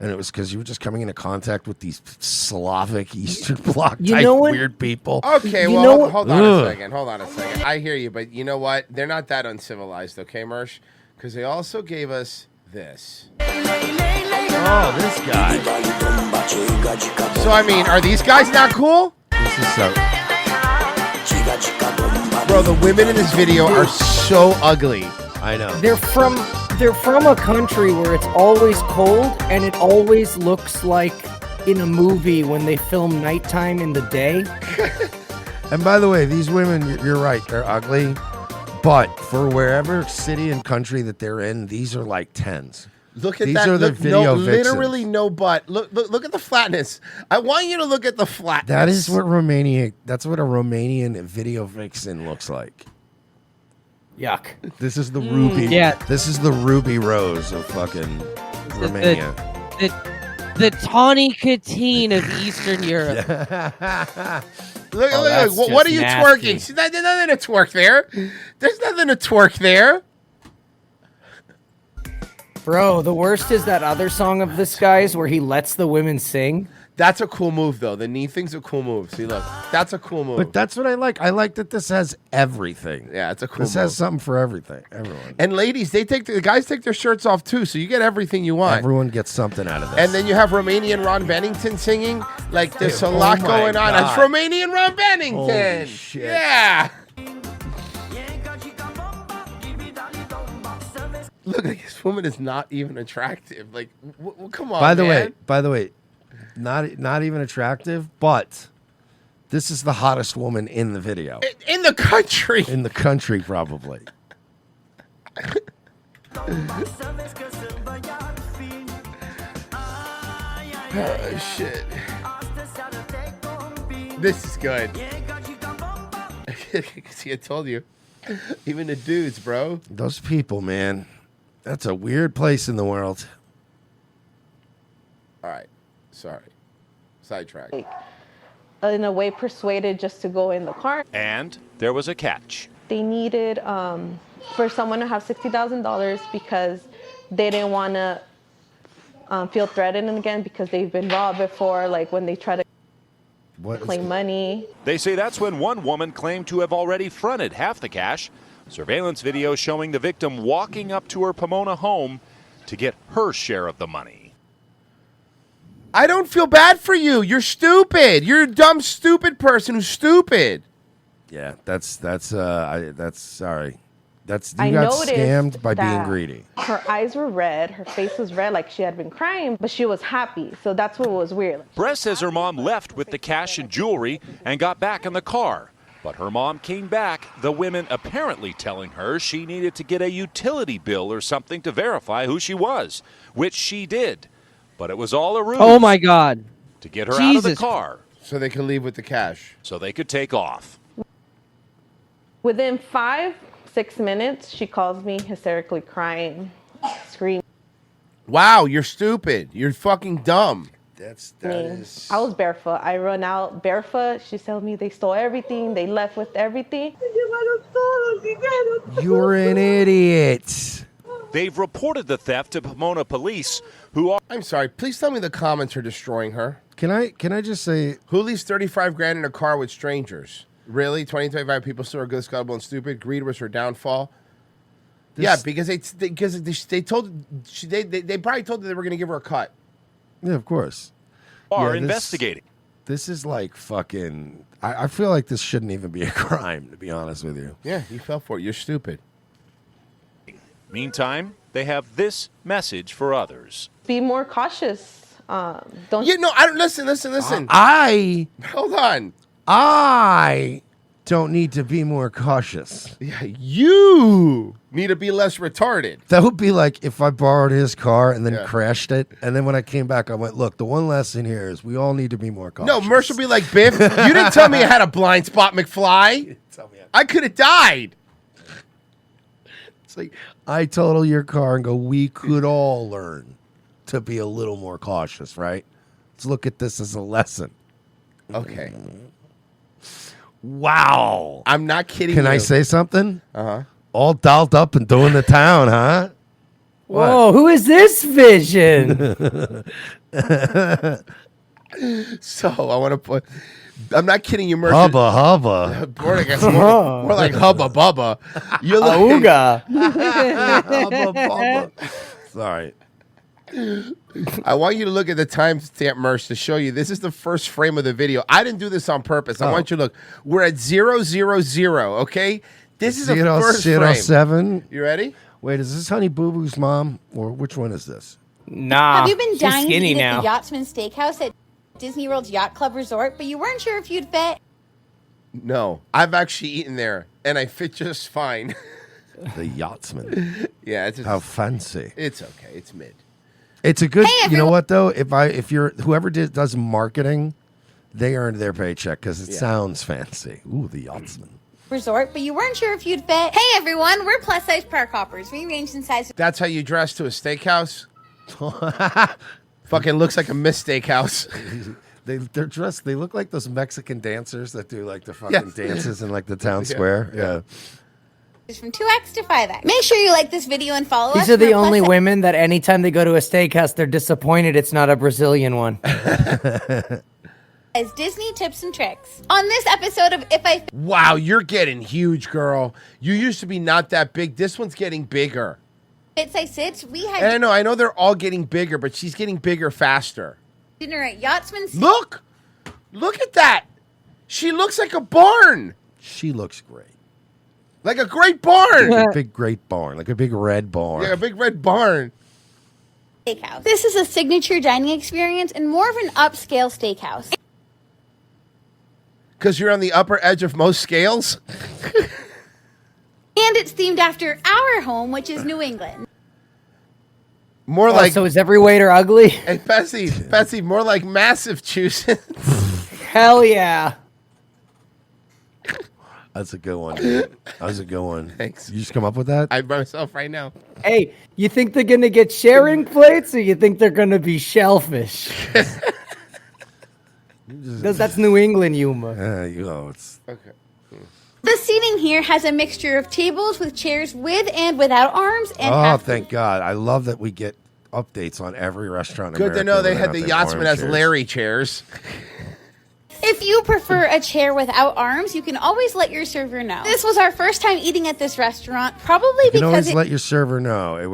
And it was because you were just coming into contact with these Slavic Eastern Bloc type weird people. Okay, You well, know what? hold on Ugh. a second. Hold on a second. I hear you, but you know what? They're not that uncivilized, okay, Mersh? Because they also gave us this. Oh, this guy. So, I mean, are these guys not cool? This is so. Bro, the women in this video are so ugly. I know. They're from they're from a country where it's always cold and it always looks like in a movie when they film nighttime in the day. And by the way, these women, you're right, they're ugly. But for wherever city and country that they're in, these are like 10s. Look at these that. These are the look, video no, vixens. literally no butt. Look at the flatness. I want you to look at the flatness. That is what Romania. That's what a Romanian video vixen looks like. Yuck. This is the ruby. Yeah. This is the Ruby Rose of fucking Romania. The Tawny Katine of Eastern Europe. Look. What are you twerking? See, there's nothing to twerk there. There's nothing to twerk there. Bro, the worst is that other song of this guy's where he lets the women sing. That's a cool move, though. The knee thing's a cool move. See, look. That's a cool move. But that's what I like. I like that this has everything. Yeah, it's a cool This move. has something for everything. Everyone. And ladies, the guys take their shirts off, too, so you get everything you want. Everyone gets something out of this. And then you have Romanian Ron Bennington singing. Like, there's a lot my going on. God. It's Romanian Ron Bennington. Holy shit. Yeah. Look, this woman is not even attractive. Like, come on, By the man. way, not even attractive, but this is the hottest woman in the video. In the country. In the country, probably. Oh, shit. This is good. See, I told you. Even the dudes, bro. Those people, man. That's a weird place in the world. All right. Sorry. Sidetrack. In a way, persuaded just to go in the car. And there was a catch. They needed for someone to have $60,000 because they didn't want to feel threatened again because they've been robbed before, like when they try to claim money. They say that's when one woman claimed to have already fronted half the cash. Surveillance video showing the victim walking up to her Pomona home to get her share of the money. I don't feel bad for you. You're stupid. You're a dumb, stupid person who's stupid. Yeah, that's sorry. That's you I got noticed scammed by being that greedy. Her eyes were red, her face was red, like she had been crying, but she was happy. So that's what was weird. Bress says her mom left with the cash and jewelry and got back in the car. But her mom came back, the women apparently telling her she needed to get a utility bill or something to verify who she was, which she did. But it was all a ruse. Oh my God. To get her out of the Jesus. car. So they could leave with the cash. So they could take off. Within 5-6 minutes, she calls me hysterically crying, screaming. Wow, you're stupid. You're fucking dumb. I was barefoot. I run out barefoot. She told me they stole everything. They left with everything. You're an idiot. They've reported the theft to Pomona police, who are... I'm sorry. Please tell me the comments are destroying her. Can I just say, who leaves 35 grand in a car with strangers? Really? 25 people still are good, gullible, and stupid. Greed was her downfall. Yeah, because they probably told her they were going to give her a cut. Yeah, of course. Are Yeah, investigating. This is like fucking. I feel like this shouldn't even be a crime, to be honest with you. Yeah, you fell for it. You're stupid. Meantime, they have this message for others. Be more cautious. Don't. You know, I don't listen. Hold on. I don't need to be more cautious. Yeah, you need to be less retarded. That would be like if I borrowed his car and then Yeah. crashed it, and then when I came back, I went, "Look, the one lesson here is we all need to be more cautious." No, Merce will be like, Biff, you didn't tell me I had a blind spot, McFly. I could have died. It's like I total your car and go, we could all learn to be a little more cautious, right? Let's look at this as a lesson. Okay. Wow. I'm not kidding Can you. I say something? Uh-huh. All dolled up and doing the town, huh? Whoa, who is this vision? So I want to put. I'm not kidding you, Mercer. Hubba hubba. More like hubba bubba. You're looking. Auga. Hubba bubba. Sorry. I want you to look at the timestamp, Merce, to show you. This is the first frame of the video. I didn't do this on purpose. I want you to look. We're at 000. Okay, this is the first frame. 007. You ready? Wait, is this Honey Boo Boo's mom, or which one is this? Nah, Have you been she's dying to skinny eat now. at the Yachtsman Steakhouse at Disney World's Yacht Club Resort, but you weren't sure if you'd fit? No, I've actually eaten there, and I fit just fine. The Yachtsman. Yeah, it's just, How fancy. It's okay. It's mid. It's a good. Hey, you know what though? If you're whoever does marketing, they earned their paycheck because it sounds fancy. Ooh, the Yachtsman. Resort, but you weren't sure if you'd fit. Hey everyone, we're plus size park hoppers. We range in size. That's how you dress to a steakhouse. Fucking looks like a Miss Steakhouse. They're dressed. They look like those Mexican dancers that do like the fucking Yeah. dances in like the town square. Yeah. From 2X to 5X. Make sure you like this video and follow us. These are the We're plus only size- women that anytime they go to a steakhouse, they're disappointed it's not a Brazilian one. As Disney tips and tricks. On this episode of If I Wow, you're getting huge, girl. You used to be not that big. This one's getting bigger. Fits I Sits, we And had I know they're all getting bigger, but she's getting bigger faster. dinner at Yachtsman's. Look at that. She looks like a barn, She looks great. like a great barn. Like a big, great barn, like a big red barn. Yeah, a big red barn. Steakhouse. This is a signature dining experience and more of an upscale steakhouse. Because you're on the upper edge of most scales. And it's themed after our home, which is New England. More like so is every waiter ugly? Hey, Betsy, more like Massachusetts. Hell yeah. That's a good one. Dude. That was a good one. Thanks. You just come up with that? I by myself right now. Hey, you think they're gonna get sharing plates, or you think they're gonna be shellfish? Because that's New England humor. Yeah, you know, it's Okay. The seating here has a mixture of tables with chairs with and without arms and oh, half. thank God. I love that we get updates on every restaurant. in Good to America know they without had the their Yachtsman as armchairs. Larry chairs. If you prefer a chair without arms, you can always let your server know. This was our first time eating at this restaurant, probably You can because always it let your server know, in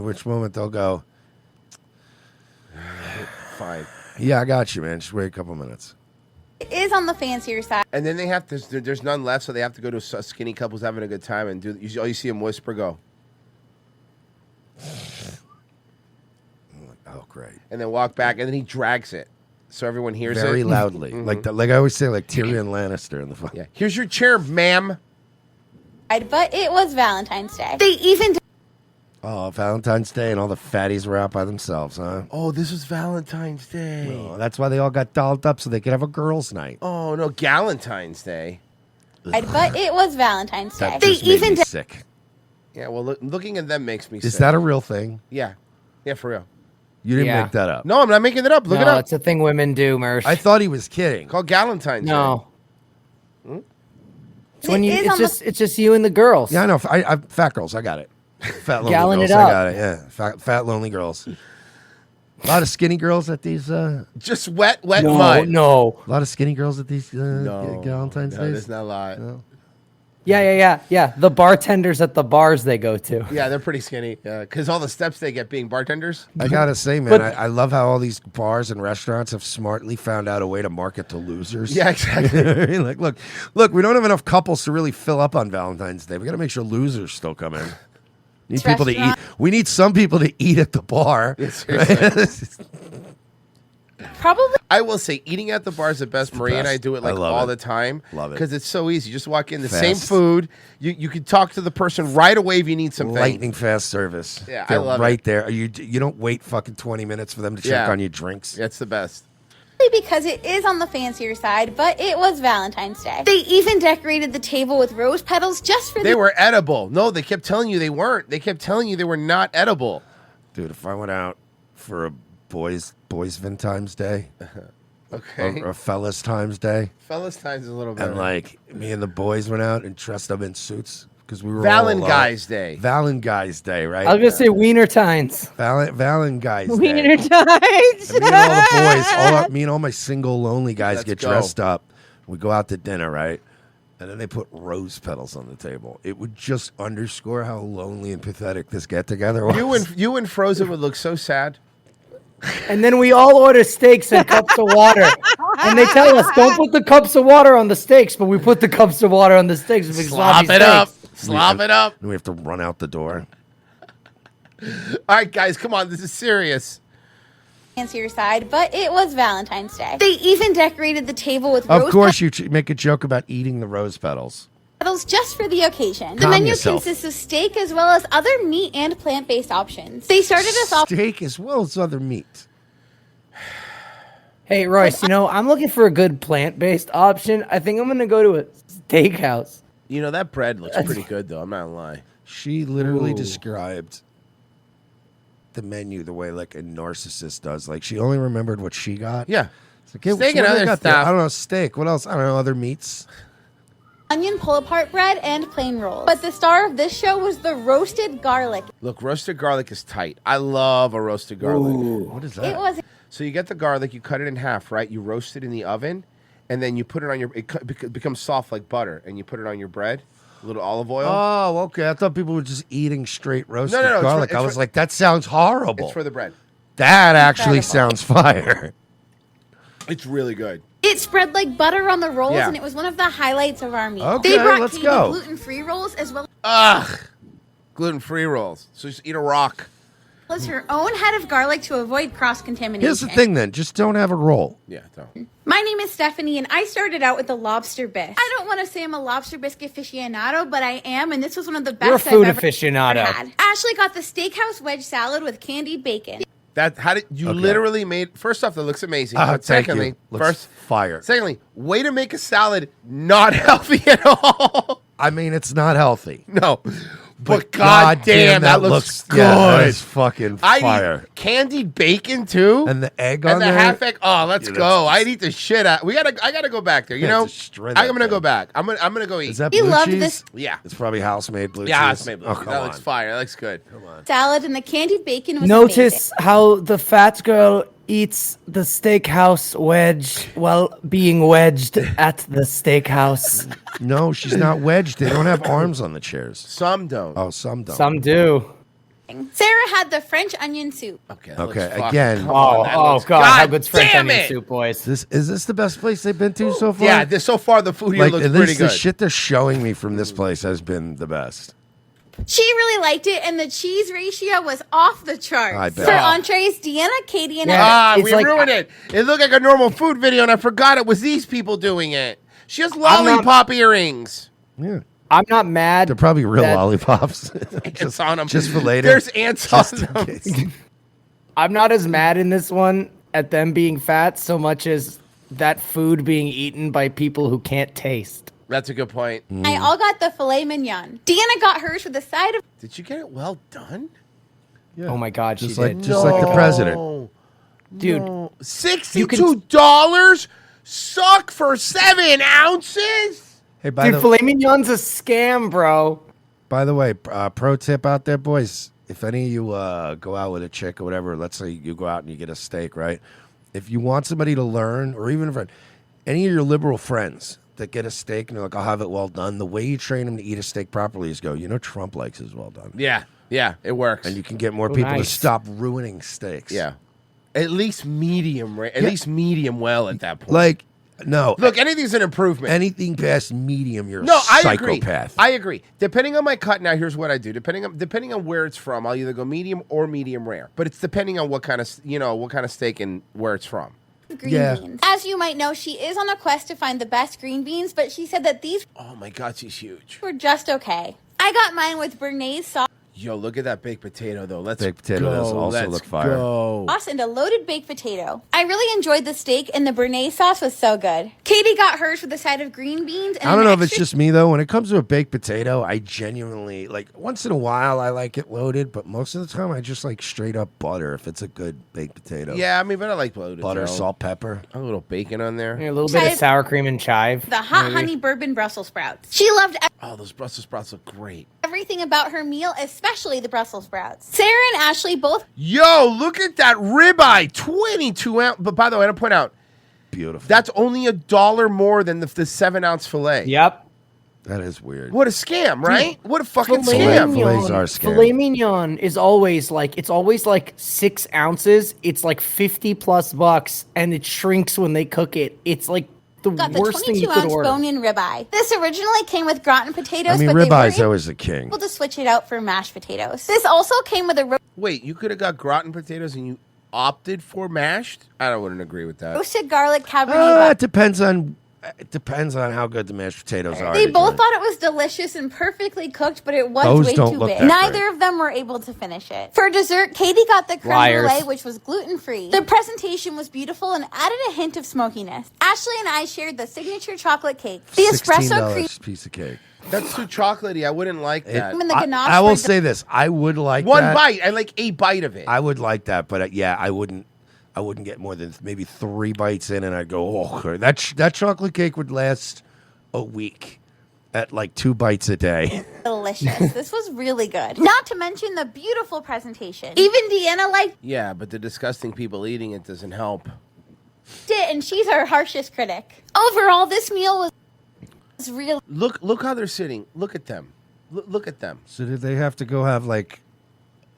which moment they'll go, Fine. yeah, I got you, man. Just wait a couple minutes. is on the fancier side. And then they have to. There's none left, so they have to go to skinny couples having a good time and do. All you see them whisper, go. Oh, great. And then walk back, and then he drags it, so everyone hears it Very loudly. Mhm. Like I always say, like Tyrion Lannister in the fucking. Yeah. Here's your chair, ma'am. But it was Valentine's Day. They even Oh, Valentine's Day and all the fatties were out by themselves, huh? Oh, this was Valentine's Day. Oh, that's why they all got dolled up so they could have a girls' night. Oh no, Galentine's Day. but it was Valentine's Day. That They just made even me sick. Yeah, well, looking at them makes me. Is sick. that a real thing? Yeah, for real. You didn't Yeah. make that up. No, I'm not making it up. Look it No, up. it's a thing women do, Mersh. I thought he was kidding. Called Galentine's No. Day. It's when you, It is on it's just you and the girls. Yeah, I know. I fat girls. I got it. Fat lonely Gallon girls. it I up. got it. Yeah, fat lonely girls. A lot of skinny girls at these. Just wet No, mud. no. A lot of skinny girls at these No, Valentine's no, days. that's not a lot. No. Yeah. The bartenders at the bars they go to. Yeah, they're pretty skinny. Because all the steps they get being bartenders. I gotta say, man, But- I love how all these bars and restaurants have smartly found out a way to market to losers. Yeah, exactly. Like, look, we don't have enough couples to really fill up on Valentine's Day. We got to make sure losers still come in. Need people to eat. Restaurant. We need some people to eat at the bar. Yeah, seriously. probably I will say, eating at the bar is the best. Marie and I best. do it I like love all it. the time. Love it. Because it's so easy. You just walk in, the Fast. same food. You can talk to the person right away if you need something. Lightning fast service. Yeah, I They're love right it. there. You don't wait fucking 20 minutes for them to check Yeah. on your drinks. That's the best. because it is on the fancier side, but it was Valentine's Day. They even decorated the table with rose petals just for They the were edible. No, they kept telling you they weren't. They kept telling you they were not edible. Dude, if I went out for a boys Valentine's Day, Okay. or a fellas Times Day, Fellas times is a little better. and like me and the boys went out and dressed up in suits because we were Valentine's Day. Valentine's Day, right? I was gonna say Wiener-tines. Valentine's Day. Wiener times. And me and all the boys, me and all my single lonely guys Let's get go. dressed up. We go out to dinner, right? And then they put rose petals on the table. It would just underscore how lonely and pathetic this get together was. You and Frozen would look so sad. And then we all order steaks and cups of water. And they tell us, don't put the cups of water on the steaks, but we put the cups of water on the steaks. Because Slop sloppy it up. steaks. Slop it up. And we have to run out the door. All right, guys, come on. This is serious. Fancier side, but it was Valentine's Day. They even decorated the table with Of rose course, you make a joke about eating the rose petals. petals just for the occasion. The Calm menu yourself. consists of steak as well as other meat and plant-based options. They started us off Steak as well as other meat. Hey, Royce, I'm looking for a good plant-based option. I think I'm going to go to a steakhouse. You know, that bread looks pretty good, though. I'm not going to lie. She literally Ooh. described the menu the way like a narcissist does. Like she only remembered what she got. Yeah. It's like, hey, Steak so and what do I other got there? stuff. I don't know, steak. What else? I don't know, other meats. onion pull-apart bread and plain rolls. But the star of this show was the roasted garlic. Look, roasted garlic is tight. I love a roasted garlic. What is It was So you get the garlic, you cut it in half, right? You roast it in the oven, and then you put it on your. It becomes soft like butter, and you put it on your bread. A little olive oil. Oh, okay. I thought people were just eating straight roasted No, it's for- garlic. it's I for- was like, that sounds horrible. It's for the bread. That actually Incredible. sounds fire. It's really good. It spread like butter on the rolls, Yeah. and it was one of the highlights of our meal. Okay, they brought let's Katie go. gluten-free rolls as well Ugh. Gluten-free rolls. So just eat a rock. as her own head of garlic to avoid cross-contamination. Here's the thing then. Just don't have a roll. Yeah, don't. My name is Stephanie, and I started out with the lobster bisque. I don't want to say I'm a lobster bisque aficionado, but I am, and this was one of the best You're a food I've ever aficionado. had. Ashley got the steakhouse wedge salad with candied bacon. How did you Okay. literally made? First off, that looks amazing. But Thank secondly, you. Looks first fire. Secondly, way to make a salad not healthy at all. I mean, it's not healthy. No. But god damn, that looks good. Yeah, that is fucking I fire. need candied bacon too, And the egg and on the there. half egg. Oh, let's Yeah, go! that's- I'd eat the shit out. I gotta go back there. You Yeah, know, just shred I'm that gonna go thing. back. I'm gonna go eat. Is that He blue loved cheese? this- Yeah. It's probably house-made blue Yeah, cheese. it's made. Oh, come That on. looks fire. That looks good. Come on. Salad and the candied bacon was Notice amazing. how the fat girl eats the steakhouse wedge while being wedged at the steakhouse. No, she's not wedged. They don't have arms on the chairs. Some don't. Oh, some don't. Some do. Sarah had the French onion soup. Okay. that Okay, looks fucking- again. come on, that looks- God, how good's French damn onion it! soup, boys? Is this the best place they've been to so far? Yeah, so far the food here Like looks at pretty least good. the shit they're showing me from this place has been the best. She really liked it, and the cheese ratio was off the charts. I bet. For Oh. entrees, Deanna, Katie, and Ah, It's we like- ruined it. It looked like a normal food video, and I forgot it was these people doing it. She has lollipop earrings. Yeah. I'm not mad. They're probably real that- lollipops. It's on them. Just for later. There's ants Just on in them. case. I'm not as mad in this one at them being fat so much as that food being eaten by people who can't taste. That's a good point. I all got the filet mignon. Deanna got hers with a side of Did you get it well done? Oh my God, Just she like did. just like the president. Dude, $62 suck for 7 ounces? Hey, by dude, the filet mignon's a scam, bro. By the way, pro tip out there, boys. If any of you go out with a chick or whatever, let's say you go out and you get a steak, right? If you want somebody to learn, or even a friend, any of your liberal friends that get a steak and they're like, I'll have it well done, the way you train them to eat a steak properly is go, Trump likes his well done. Yeah, it works. And you can get more Oh, people to nice. stop ruining steaks. Yeah. At least medium rare. At least medium well at that point. Like, no. Look, anything's an improvement. Anything past medium, you're No, a I agree. psychopath. I agree. Depending on my cut, now here's what I do. Depending on where it's from, I'll either go medium or medium rare. But it's depending on what kind of steak and where it's from. green beans. As you might know, she is on a quest to find the best green beans, but she said that these Oh my God, she's huge. were just okay. I got mine with Bernaise sauce Yo, look at that baked potato though. Let's Baked potato go. does also Let's look fire. Go. and a loaded baked potato. I really enjoyed the steak, and the Bernaise sauce was so good. Katie got hers with a side of green beans. And I don't an know if it's extra just me though. When it comes to a baked potato, I genuinely like once in a while I like it loaded, but most of the time I just like straight up butter if it's a good baked potato. Yeah, I mean, but I like loaded. Butter, though. salt, pepper. A little bacon on there. A little bit of sour cream and chive. the hot maybe. honey bourbon Brussels sprouts. She loved Oh, those Brussels sprouts look great. everything about her meal, especially the Brussels sprouts. Sarah and Ashley both Yo, look at that ribeye, 22 ounce. But by the way, I want to point out, beautiful. That's only $1 more than the 7-ounce fillet. Yep. That is weird. What a scam, right? What a fucking Filet scam. Fillets are a scam. Filet mignon is always like 6 ounces. It's like $50+ and it shrinks when they cook it. It's like the got the worst thing you 22-ounce could order. bone-in ribeye. This originally came with gratin potatoes, I mean, but they ribeye's were always the king. able to switch it out for mashed potatoes. This also came with a Wait, you could have got gratin potatoes and you opted for mashed? I wouldn't agree with that. Roasted garlic Cabernet. It depends on how good the mashed potatoes are. They both thought it was delicious and perfectly cooked, but it was Those way don't too look big. that Neither of them were able to finish it. For dessert, Katie got the creme Liars. brulee, which was gluten-free. The presentation was beautiful and added a hint of smokiness. Ashley and I shared the signature chocolate cake. The espresso cream piece of cake. That's too chocolatey. I wouldn't like that. and the ganache I will were say this: I would like One that. bite. I like a bite of it. I would like that, but yeah, I wouldn't get more than maybe 3 bites in, and I'd go, oh, that chocolate cake would last a week at like 2 bites a day. delicious. This was really good. Not to mention the beautiful presentation. Even Deanna liked Yeah, but the disgusting people eating it doesn't help. it, and she's our harshest critic. Overall, this meal was really Look how they're sitting. Look at them. Look at them. So did they have to go have like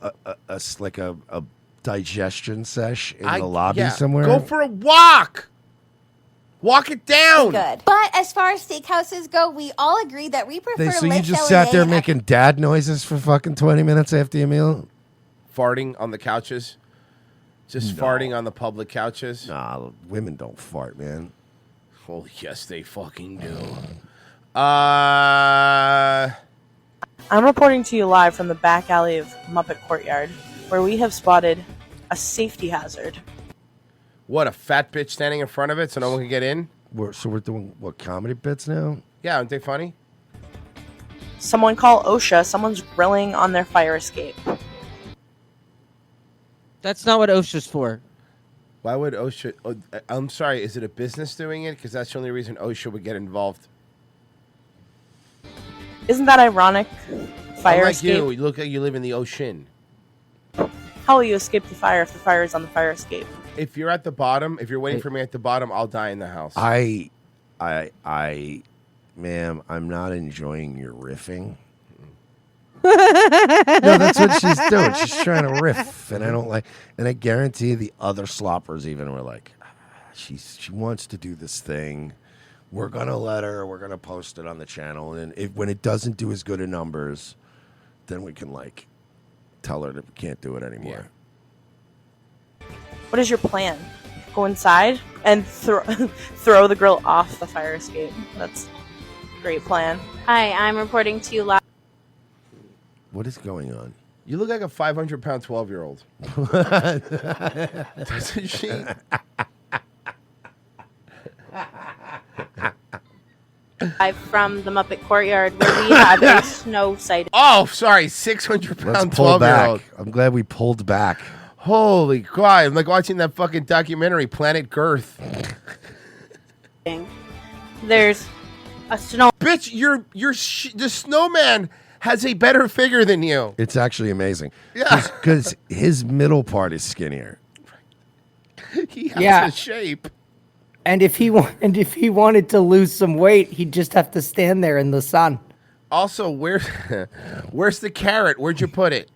a digestion sesh in the lobby somewhere? Go for a walk. Walk it down. good. But as far as steakhouses go, we all agree that we prefer So you Le just sat there Cellier making dad noises for fucking 20 minutes after your meal? Farting on the couches. Just farting on the public couches. Nah, women don't fart, man. Oh, yes, they fucking do. I'm reporting to you live from the back alley of Muppet Courtyard, where we have spotted a safety hazard. What, a fat bitch standing in front of it so no one can get in? So we're doing, what, comedy bits now? Yeah, aren't they funny? Someone call OSHA. Someone's grilling on their fire escape. That's not what OSHA's for. Why would OSHA... Oh, I'm sorry, is it a business doing it? Because that's the only reason OSHA would get involved. Isn't that ironic? Fire Unlike escape. you look like you live in the ocean. How will you escape the fire if the fire is on the fire escape? If you're at the bottom, if you're waiting for me at the bottom, I'll die in the house. Ma'am, I'm not enjoying your riffing. No, that's what she's doing. She's trying to riff, and I don't like. And I guarantee the other sloppers even were like, she wants to do this thing. We're gonna let her. We're gonna post it on the channel, and when it doesn't do as good a numbers, then we can like tell her that we can't do it anymore. What is your plan? Go inside and throw the grill off the fire escape. That's a great plan. Hi, I'm reporting to you live. What is going on? You look like a 500-pound 12-year-old. Doesn't she? Live from the Muppet Courtyard, where we have a snow sighting. Oh, sorry, 600-pound Let's pull 12-year-old. back. I'm glad we pulled back. Holy God! I'm like watching that fucking documentary, Planet Girth. There's a snow. Bitch, the snowman has a better figure than you. It's actually amazing. Yeah. Because his middle part is skinnier. He has a shape. And if he wanted to lose some weight, he'd just have to stand there in the sun. Also, where's the carrot? Where'd you put it?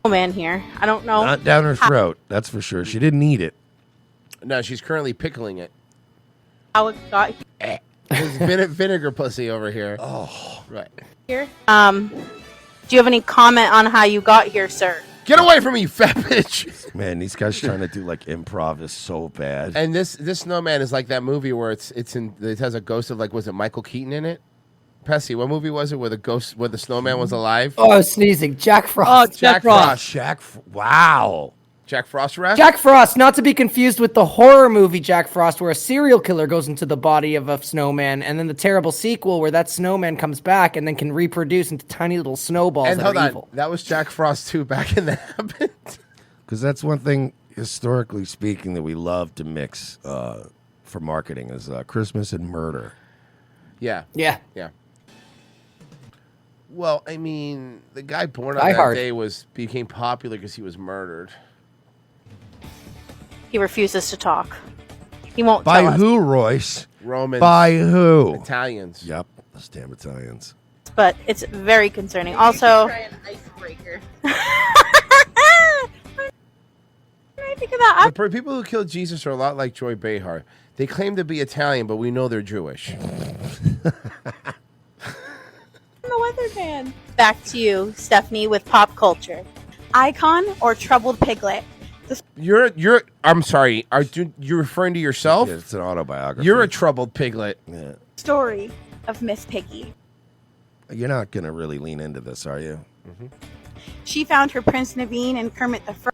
Man here. I don't know. Not down her throat, that's for sure. She didn't eat it. No, she's currently pickling it. How it got There's vinegar pussy over here. Oh, right. here. Do you have any comment on how you got here, sir? Get away from me, you fat bitch! Man, these guys trying to do like improv is so bad. And this snowman is like that movie where it has a ghost of, like, was it Michael Keaton in it? Pessy, what movie was it where the snowman was alive? Oh, sneezing. Jack Frost. Oh, Jack Frost. Wow. Jack Frost ref? Jack Frost, not to be confused with the horror movie Jack Frost, where a serial killer goes into the body of a snowman, and then the terrible sequel where that snowman comes back and then can reproduce into tiny little snowballs And that hold are on, evil. that was Jack Frost too back in the habit. Because that's one thing, historically speaking, that we love to mix for marketing is Christmas and murder. Yeah. Yeah. Yeah. Well, I mean, the guy born on Die that Hard. day became popular because he was murdered. He refuses to talk. He won't By tell us. who, Royce? Romans. By who? Italians. Yep, those damn Italians. But it's very concerning. Also, The people who killed Jesus are a lot like Joy Behar. They claim to be Italian, but we know they're Jewish. the weatherman. Back to you, Stephanie, with pop culture. icon or troubled piglet. The I'm sorry. You're referring to yourself? Yeah, it's an autobiography. You're a troubled piglet. Yeah. story of Miss Piggy. You're not going to really lean into this, are you? She found her Prince Naveen and Kermit the Frog.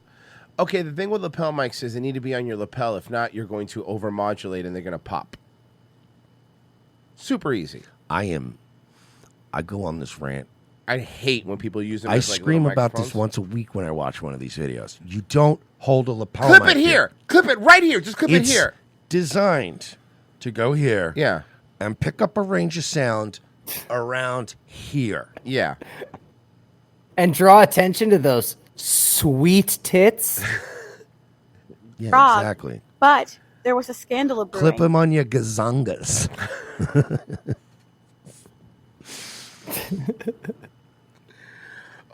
Okay, the thing with lapel mics is they need to be on your lapel. If not, you're going to overmodulate and they're going to pop. Super easy. I go on this rant. I hate when people use them I as like scream little about microphones. this once a week when I watch one of these videos. You don't hold a lapel Clip mic it here. Clip it right here. Just clip it It's here. designed to go here. Yeah. And pick up a range of sound around here. Yeah. And draw attention to those sweet tits. Yeah, Frog. exactly. But there was a scandal of brewing. Clip them on your gazongas.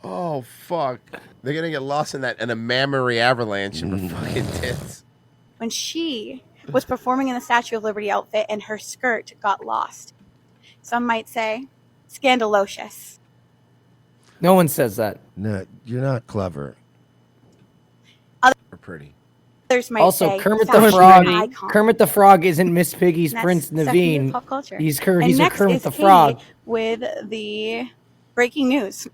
Oh, fuck. They're going to get lost in a mammary avalanche of fucking tits. When she was performing in the Statue of Liberty outfit and her skirt got lost. Some might say scandalocious. No one says that. No, you're not clever. They're pretty. Others might Also, say Kermit the fashion Frog. icon. Kermit the Frog isn't Miss Piggy's That's Prince secular Naveen. pop culture. He's And a next Kermit is the Katie Frog. with the breaking news.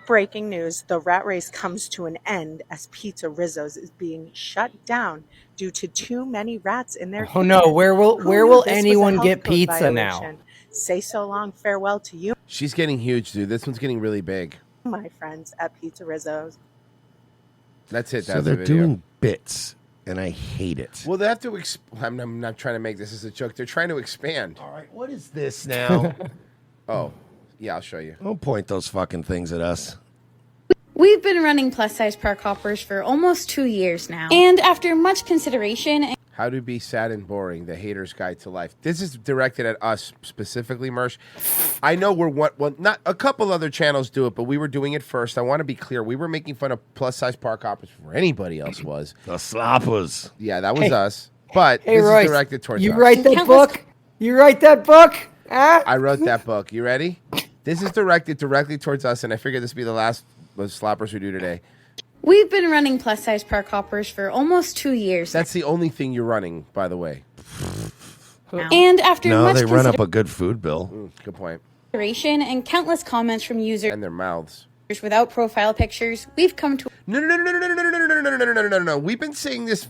Breaking news, the rat race comes to an end as Pizza Rizzo's is being shut down due to too many rats in their Oh no, kitchen. where will Who knew this was a anyone health get code pizza now? violation? Say so long, farewell to you, She's getting huge, dude. This one's getting really big. my friends at Pizza Rizzo's. That's it. So That's they're the video. doing bits, and I hate it. Well, they have to. I'm not trying to make this as a joke. They're trying to expand. All right, what is this now? Oh, yeah, I'll show you. Don't point those fucking things at us. We've been running plus-size park hoppers for almost 2 years now. And after much consideration... How to Be Sad and Boring, The Hater's Guide to Life. This is directed at us specifically, Mersh. I know not a couple other channels do it, but we were doing it first. I want to be clear. We were making fun of plus-size park hoppers before anybody else was. The sloppers. Yeah, that was Hey. us. But Hey, this Royce, is directed towards you us. write that book? You write that book? Ah? I wrote that book. You ready? This is directed directly towards us, and I figured this would be the last sloppers we do today. We've been running plus-size park hoppers for almost 2 years That's the only thing you're running, by the way. now. And after No, much they run up a good food bill. Good point. consideration and countless comments from users And their mouths. without profile pictures, we've come to... No. We've been saying this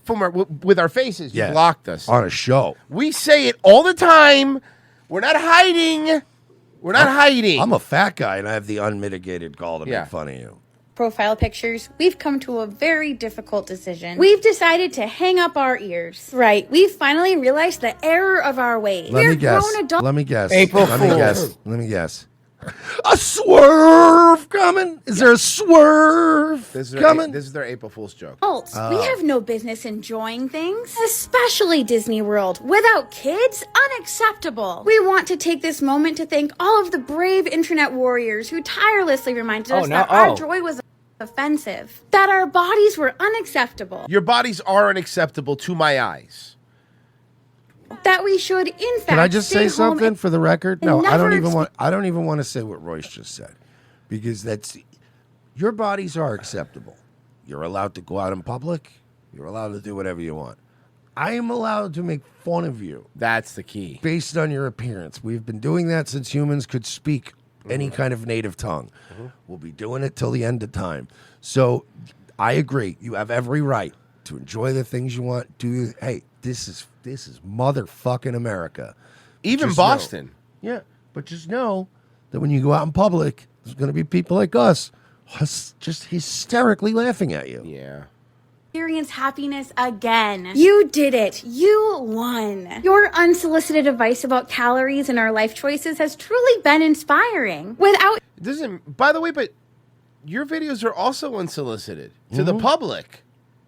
with our faces. You blocked us. On a show. We say it all the time. We're not hiding. We're not hiding. I'm a fat guy, and I have the unmitigated gall to Yeah. make fun of you. profile pictures, we've come to a very difficult decision. We've decided to hang up our ears. Right, we've finally realized the error of our ways. Let We're me guess. grown adults. Let me guess. April Let me Fool. guess. Let me guess. A swerve coming? Is there a swerve coming? This is their April Fool's joke. Adults, we Oh. have no business enjoying things, especially Disney World. Without kids, unacceptable. We want to take this moment to thank all of the brave internet warriors who tirelessly reminded us that our joy was offensive, that our bodies were unacceptable, Your bodies are unacceptable to my eyes. that we should, in fact, Can I just stay say home something for the record? and No, I don't never even want. I don't even want to say what Royce just said, because that's your bodies are acceptable. You're allowed to go out in public. You're allowed to do whatever you want. I am allowed to make fun of you. That's the key. Based on your appearance, we've been doing that since humans could speak any kind of native tongue. We'll be doing it till the end of time. So, I agree. You have every right to enjoy the things you want. Hey, this is motherfucking America. Even Just Boston. know- yeah, but just know that when you go out in public, there's going to be people like us just hysterically laughing at you. Yeah. experience happiness again. You did it. You won. Your unsolicited advice about calories and our life choices has truly been inspiring. Without By the way, but your videos are also unsolicited to the public.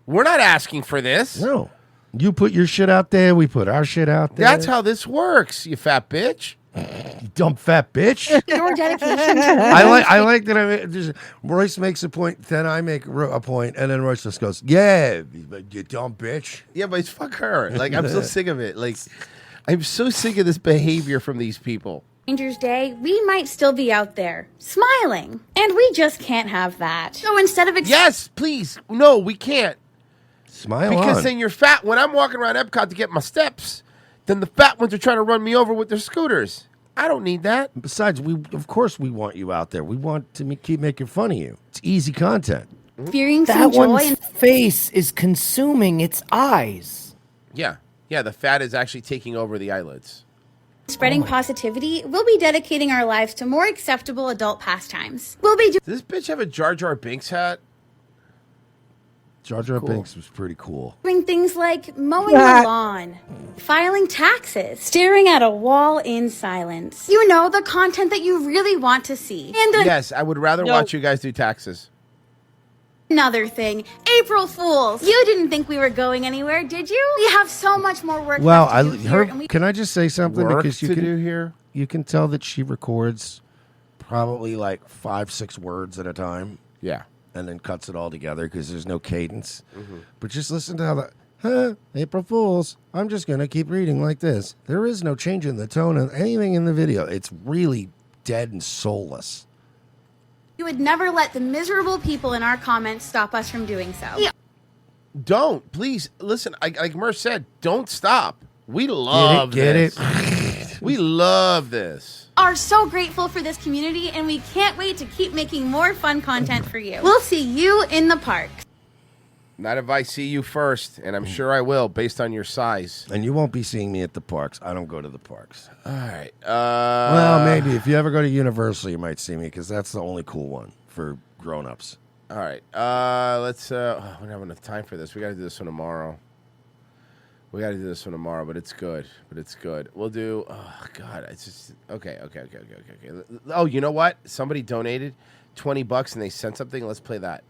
We're not asking for this. No. You put your shit out there, we put our shit out there. That's how this works, you fat bitch. You dumb fat bitch. your dedication to I like that. Royce makes a point, then I make a point, and then Royce just goes, "Yeah, you dumb bitch." Yeah, but it's fuck her. Like, I'm so sick of it. Like, I'm so sick of this behavior from these people. Rangers Day, we might still be out there smiling. And we just can't have that. So instead of Yes, please. No, we can't. Smile Because on. then you're fat. When I'm walking around Epcot to get my steps, then the fat ones are trying to run me over with their scooters. I don't need that. Besides, of course we want you out there. We want to keep making fun of you. It's easy content. experiencing That joy one's and face is consuming its eyes. Yeah. Yeah, the fat is actually taking over the eyelids. spreading positivity, we'll be dedicating our lives to more acceptable adult pastimes. We'll be Does this bitch have a Jar Jar Binks hat? Jar Jar Binks was pretty cool. doing things like mowing the lawn, filing taxes, staring at a wall in silence. You know, the content that you really want to see. And Yes, I would rather watch you guys do taxes. another thing, April Fools. You didn't think we were going anywhere, did you? We have so much more work Well, left to do here, and we can I just say something? Work Because you to can do here? You can tell that she records probably like 5-6 words at a time. Yeah. And then cuts it all together because there's no cadence. Mhm. But just listen to how the April Fools. I'm just gonna keep reading like this. There is no change in the tone of anything in the video. It's really dead and soulless. we would never let the miserable people in our comments stop us from doing so. Don't. Please, listen, like Murph said, don't stop. We love Get this. it? We love this. Are so grateful for this community, and we can't wait to keep making more fun content for you. We'll see you in the park. Not if I see you first, and I'm sure I will, based on your size. And you won't be seeing me at the parks. I don't go to the parks. All right. Well, maybe. If you ever go to Universal, you might see me because that's the only cool one for grown-ups. All right. Let's. We don't have enough time for this. We got to do this one tomorrow. But it's good. We'll do. Oh God, it's just okay. Oh, you know what? Somebody donated $20 and they sent something. Let's play that.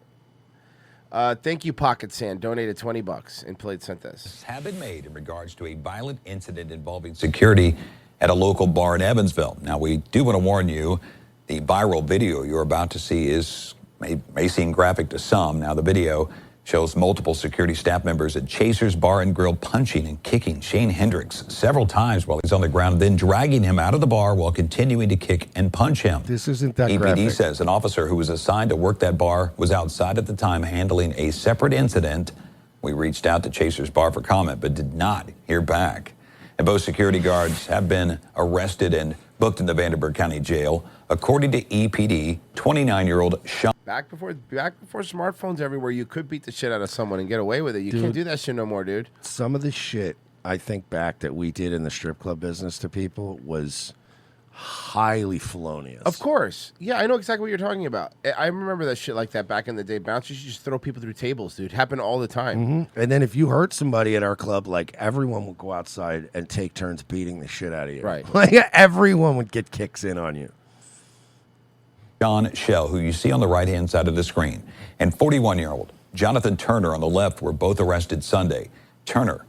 Thank you, Pocket Sand. Donated $20 and sent this. Have been made in regards to a violent incident involving security at a local bar in Evansville. Now, we do want to warn you, the viral video you're about to see may seem graphic to some. Now, the video shows multiple security staff members at Chaser's Bar and Grill punching and kicking Shane Hendricks several times while he's on the ground, then dragging him out of the bar while continuing to kick and punch him. This isn't that EPD graphic. says an officer who was assigned to work that bar was outside at the time handling a separate incident. We reached out to Chaser's Bar for comment, but did not hear back. And both security guards have been arrested and booked in the Vanderburgh County Jail. According to EPD, 29-year-old Sean. Back before smartphones everywhere, you could beat the shit out of someone and get away with it. You Dude. can't do that shit no more, dude. Some of the shit I think back that we did in the strip club business to people was highly felonious. Of course. Yeah, I know exactly what you're talking about. I remember that shit like that back in the day. Bouncers used to just throw people through tables, dude. Happened all the time. Mm-hmm. And then if you hurt somebody at our club, like everyone would go outside and take turns beating the shit out of you. Right. Like everyone would get kicks in on you. John Shell, who you see on the right-hand side of the screen, and 41-year-old Jonathan Turner on the left were both arrested Sunday. Turner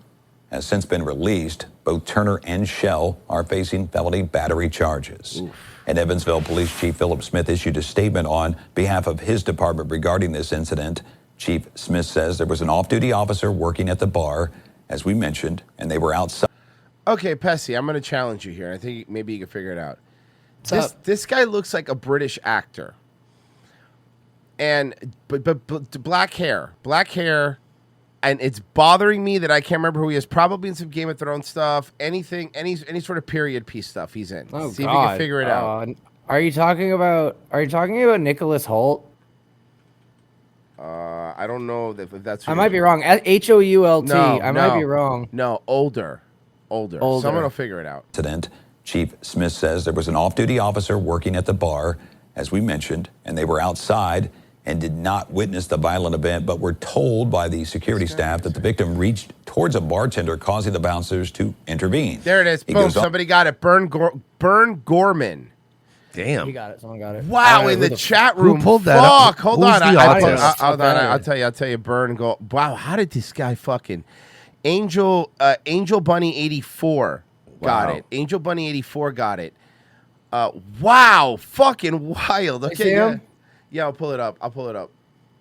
has since been released. Both Turner and Shell are facing felony battery charges. And Evansville Police Chief Philip Smith issued a statement on behalf of his department regarding this incident. Chief Smith says there was an off-duty officer working at the bar, as we mentioned, and they were outside. Okay, Pessy, I'm going to challenge you here. I think maybe you can figure it out. What's up? This guy looks like a British actor, and but black hair, and it's bothering me that I can't remember who he is. Probably in some Game of Thrones stuff, any sort of period piece stuff he's in. Oh, See if God. you can figure it out. Are you talking about Nicholas Holt? I don't know if that's. I might be wrong. Hoult. No, I might be wrong. No, older. Someone will figure it out. Incident. Chief Smith says there was an off-duty officer working at the bar, as we mentioned, and they were outside and did not witness the violent event, but were told by the security staff that the victim reached towards a bartender, causing the bouncers to intervene. There it is. He Boom. goes on- Somebody got it. Burn Gorman. Damn. You got it. Someone got it. Wow, in the chat room. Who pulled that up? Fuck, hold Who's on. the Hold artist? on. I'll tell you. Burn go. Wow, how did this guy fucking Angel Bunny 84 got Wow. it. Angel Bunny 84 got it. Wow, fucking wild. see Okay, yeah. him? Yeah, I'll pull it up.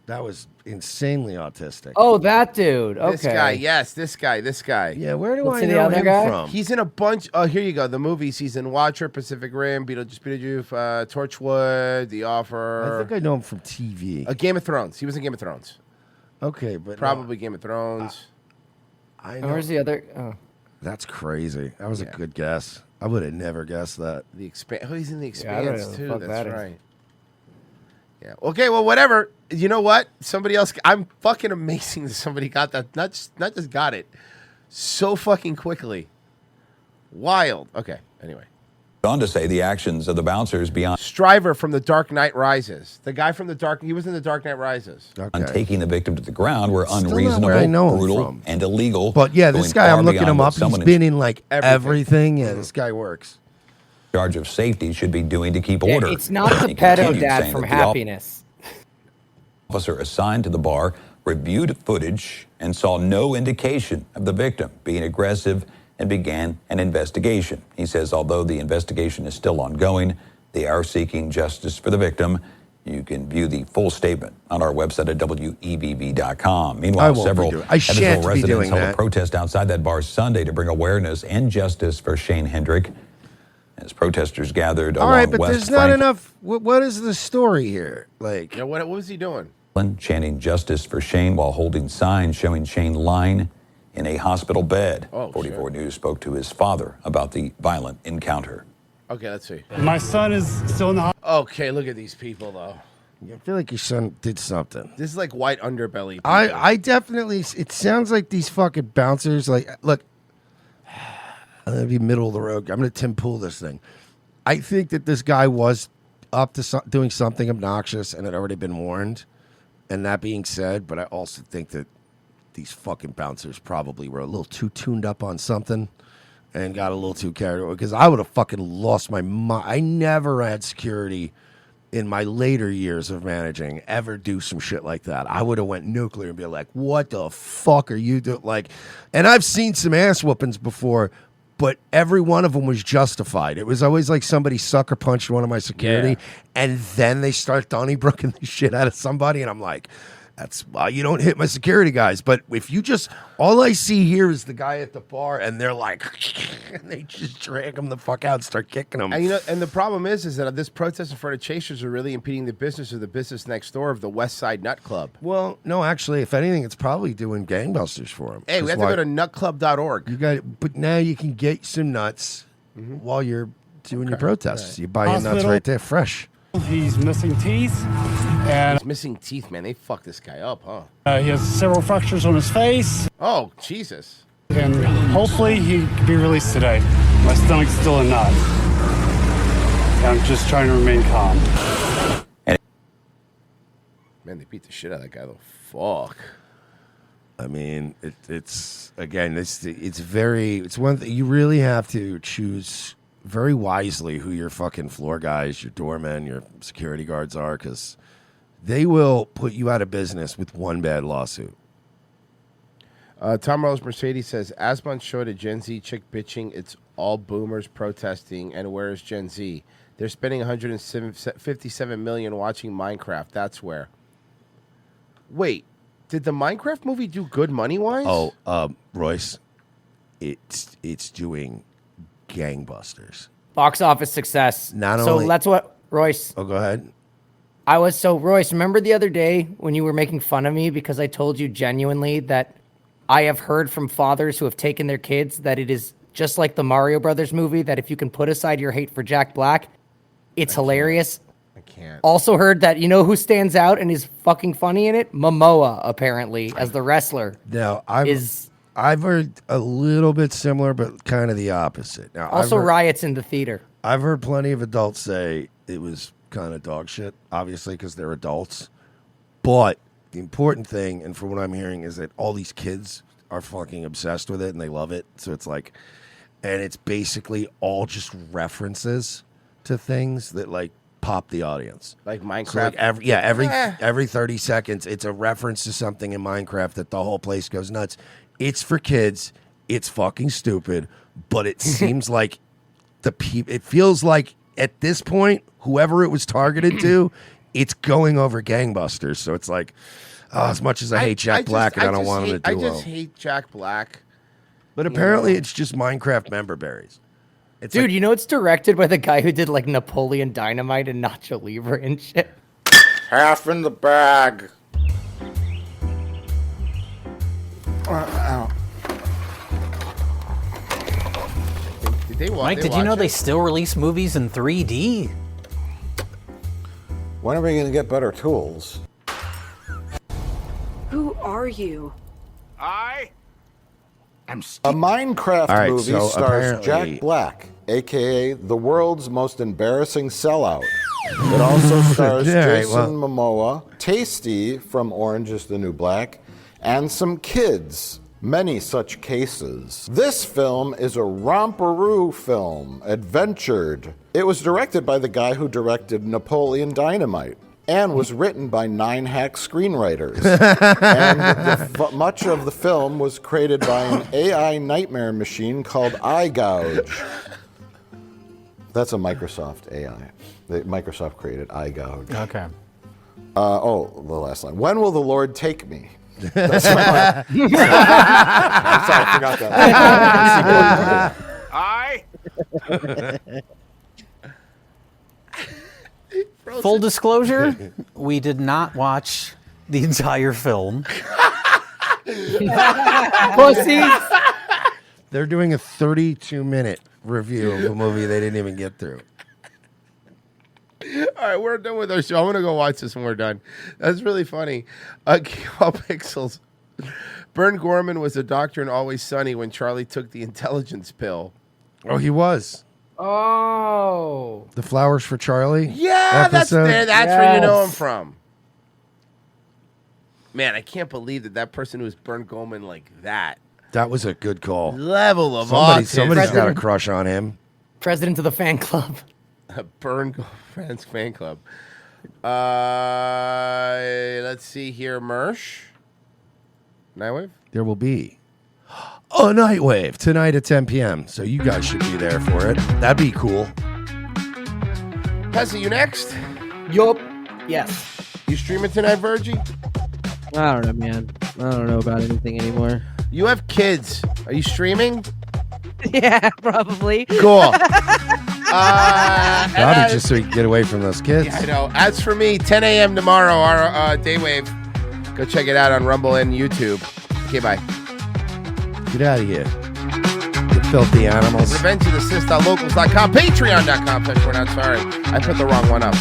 That was insanely autistic. Oh, that dude. Okay. This guy, yes, this guy. Yeah, where do What's I the know other him guy? from? He's in a bunch. Oh, here you go. The movies. He's in Watcher, Pacific Rim, Beetlejuice, Torchwood, The Offer. I think I know him from TV. Game of Thrones. He was in Game of Thrones. Okay, but Probably Game of Thrones. I Where's the other? Oh. That's crazy. That was a good guess. I would have never guessed that. The Expanse. Oh, he's in The Yeah, I don't Expanse know too. what the fuck That's that is. right. Yeah. Okay. Well, whatever. You know what? Somebody else. I'm fucking amazing that somebody got that. Not just got it so fucking quickly. Wild. Okay. Anyway. On to say the actions of the bouncers beyond Stryver from The Dark Knight Rises. The guy from he was in The Dark Knight Rises. taking the victim to the ground were not unreasonable, where I know him brutal, from. and illegal. But yeah, this going guy, far I'm looking beyond him what up. He's someone been in like everything. Yeah, this guy works. charge of safety should be doing to keep Yeah, order. it's not the He pedo continued dad saying from that the Happiness. officer assigned to the bar reviewed footage and saw no indication of the victim being aggressive and began an investigation. He says although the investigation is still ongoing, they are seeking justice for the victim. You can view the full statement on our website at WEBB.com. I Meanwhile, won't several be doing- I shan't Evansville be residents doing held that. a protest outside that bar Sunday to bring awareness and justice for Shane Hendrick. As protesters gathered All along right, but West there's not Franklin, enough. What is the story here? Like, Yeah. What was he doing? chanting justice for Shane while holding signs showing Shane lying in a hospital bed. Oh, 44 News spoke to his father about the violent encounter. Okay. Let's see. My son is still in the hospital. Okay. Look at these people though. I feel like your son did something. This is like white underbelly. People. I definitely. It sounds like these fucking bouncers. Like, look, I'm gonna be middle of the road. I'm gonna Tim Pool this thing. I think that this guy was up to doing something obnoxious and had already been warned. And that being said, but I also think that these fucking bouncers probably were a little too tuned up on something and got a little too carried away. Because I would have fucking lost my mind. I never had security in my later years of managing ever do some shit like that. I would have went nuclear and be like, what the fuck are you doing? Like, and I've seen some ass whoopings before, but every one of them was justified. It was always like somebody sucker punched one of my security, and then they start Donniebrooking the shit out of somebody, and I'm like, that's why you don't hit my security guys. But if you just, all I see here is the guy at the bar, and they're like, and they just drag him the fuck out and start kicking him. And you know, and the problem is that this protest in front of Chasers are really impeding the business of the business next door of the West Side Nut Club. Well, no, actually, if anything, it's probably doing gangbusters for him. Hey, we have to go to nutclub.org. You got, but now you can get some nuts while you're doing your protests. You buy your nuts Hospital. right there, fresh. He's missing teeth, and He's missing teeth, man. They fucked this guy up, huh? he has several fractures on his face. Oh, Jesus. And hopefully he can be released today. My stomach's still a knot. And I'm just trying to remain calm. Man, they beat the shit out of that guy, though. Fuck. I mean, it's again, it's one thing you really have to choose very wisely who your fucking floor guys, your doormen, your security guards are, because they will put you out of business with one bad lawsuit. Tom Rose Mercedes says, Asbun showed a Gen Z chick bitching. It's all boomers protesting. And where is Gen Z? They're spending $157 million watching Minecraft. That's where. Wait, did the Minecraft movie do good money-wise? Oh, Royce, it's doing gangbusters. Box office success. Not so only- that's what Royce. Oh, go ahead. Royce, remember the other day when you were making fun of me because I told you genuinely that I have heard from fathers who have taken their kids that it is just like the Mario Brothers movie, that if you can put aside your hate for Jack Black, it's hilarious. I can't. Also heard that, you know who stands out and is fucking funny in it? Momoa, apparently, as the wrestler. Now, I've heard a little bit similar, but kind of the opposite. Now, Also riots in the theater. I've heard plenty of adults say it was kind of dog shit, obviously, because they're adults. But the important thing, and from what I'm hearing, is that all these kids are fucking obsessed with it and they love it. So it's like, and it's basically all just references to things that like pop the audience. Like Minecraft? So like every 30 seconds, it's a reference to something in Minecraft that the whole place goes nuts. It's for kids. It's fucking stupid, but it seems like it feels like at this point, whoever it was targeted to it's going over gangbusters. So it's like, as much as I hate Jack Black and I don't want him to do I well. just hate Jack Black. But apparently it's just Minecraft member berries. It's Dude, like, you know it's directed by the guy who did like Napoleon Dynamite and Nacho Libre and shit. Half in the bag. Mike, did you know they still release movies in 3D? When are we going to get better tools? Who are you? A Minecraft All right, movie so stars apparently- Jack Black, aka the world's most embarrassing sellout. It also stars All right, Jason Momoa, Tasty from Orange is the New Black, and some kids. Many such cases. This film is a romperoo film, adventured. It was directed by the guy who directed Napoleon Dynamite and was written by 9 hack screenwriters. And much of the film was created by an AI nightmare machine called iGouge. That's a Microsoft AI. Microsoft created iGouge. Okay. The last line. When will the Lord take me? That's my I'm sorry, I forgot that. Full disclosure, we did not watch the entire film. Pussies. They're doing a 32-minute review of a movie they didn't even get through. All right, we're done with our show. I'm gonna go watch this when we're done. That's really funny. Pixels. Bern Gorman was a doctor in Always Sunny when Charlie took the intelligence pill. Oh, he was. Oh. The Flowers for Charlie? Yeah, episode? that's where you know him from. Man, I can't believe that person was Bern Gorman like that. That was a good call. Level of Somebody's autism. got a crush on him. President of the fan club. Bern Fans fan club. Let's see here, Mersh. Nightwave? There will be a Nightwave tonight at 10 p.m. So you guys should be there for it. That'd be cool. Pezzy, you next? Yup. Yes. You streaming tonight, Virgie? I don't know, man. I don't know about anything anymore. You have kids. Are you streaming? Yeah, probably. Cool. Probably just so you can get away from those kids. Yeah, I know. As for me, 10 a.m. tomorrow, our Daywave. Go check it out on Rumble and YouTube. Okay, bye. Get out of here. You filthy animals. RevengeOfTheSith.locals.com, Patreon.com. We're not sorry. I put the wrong one up.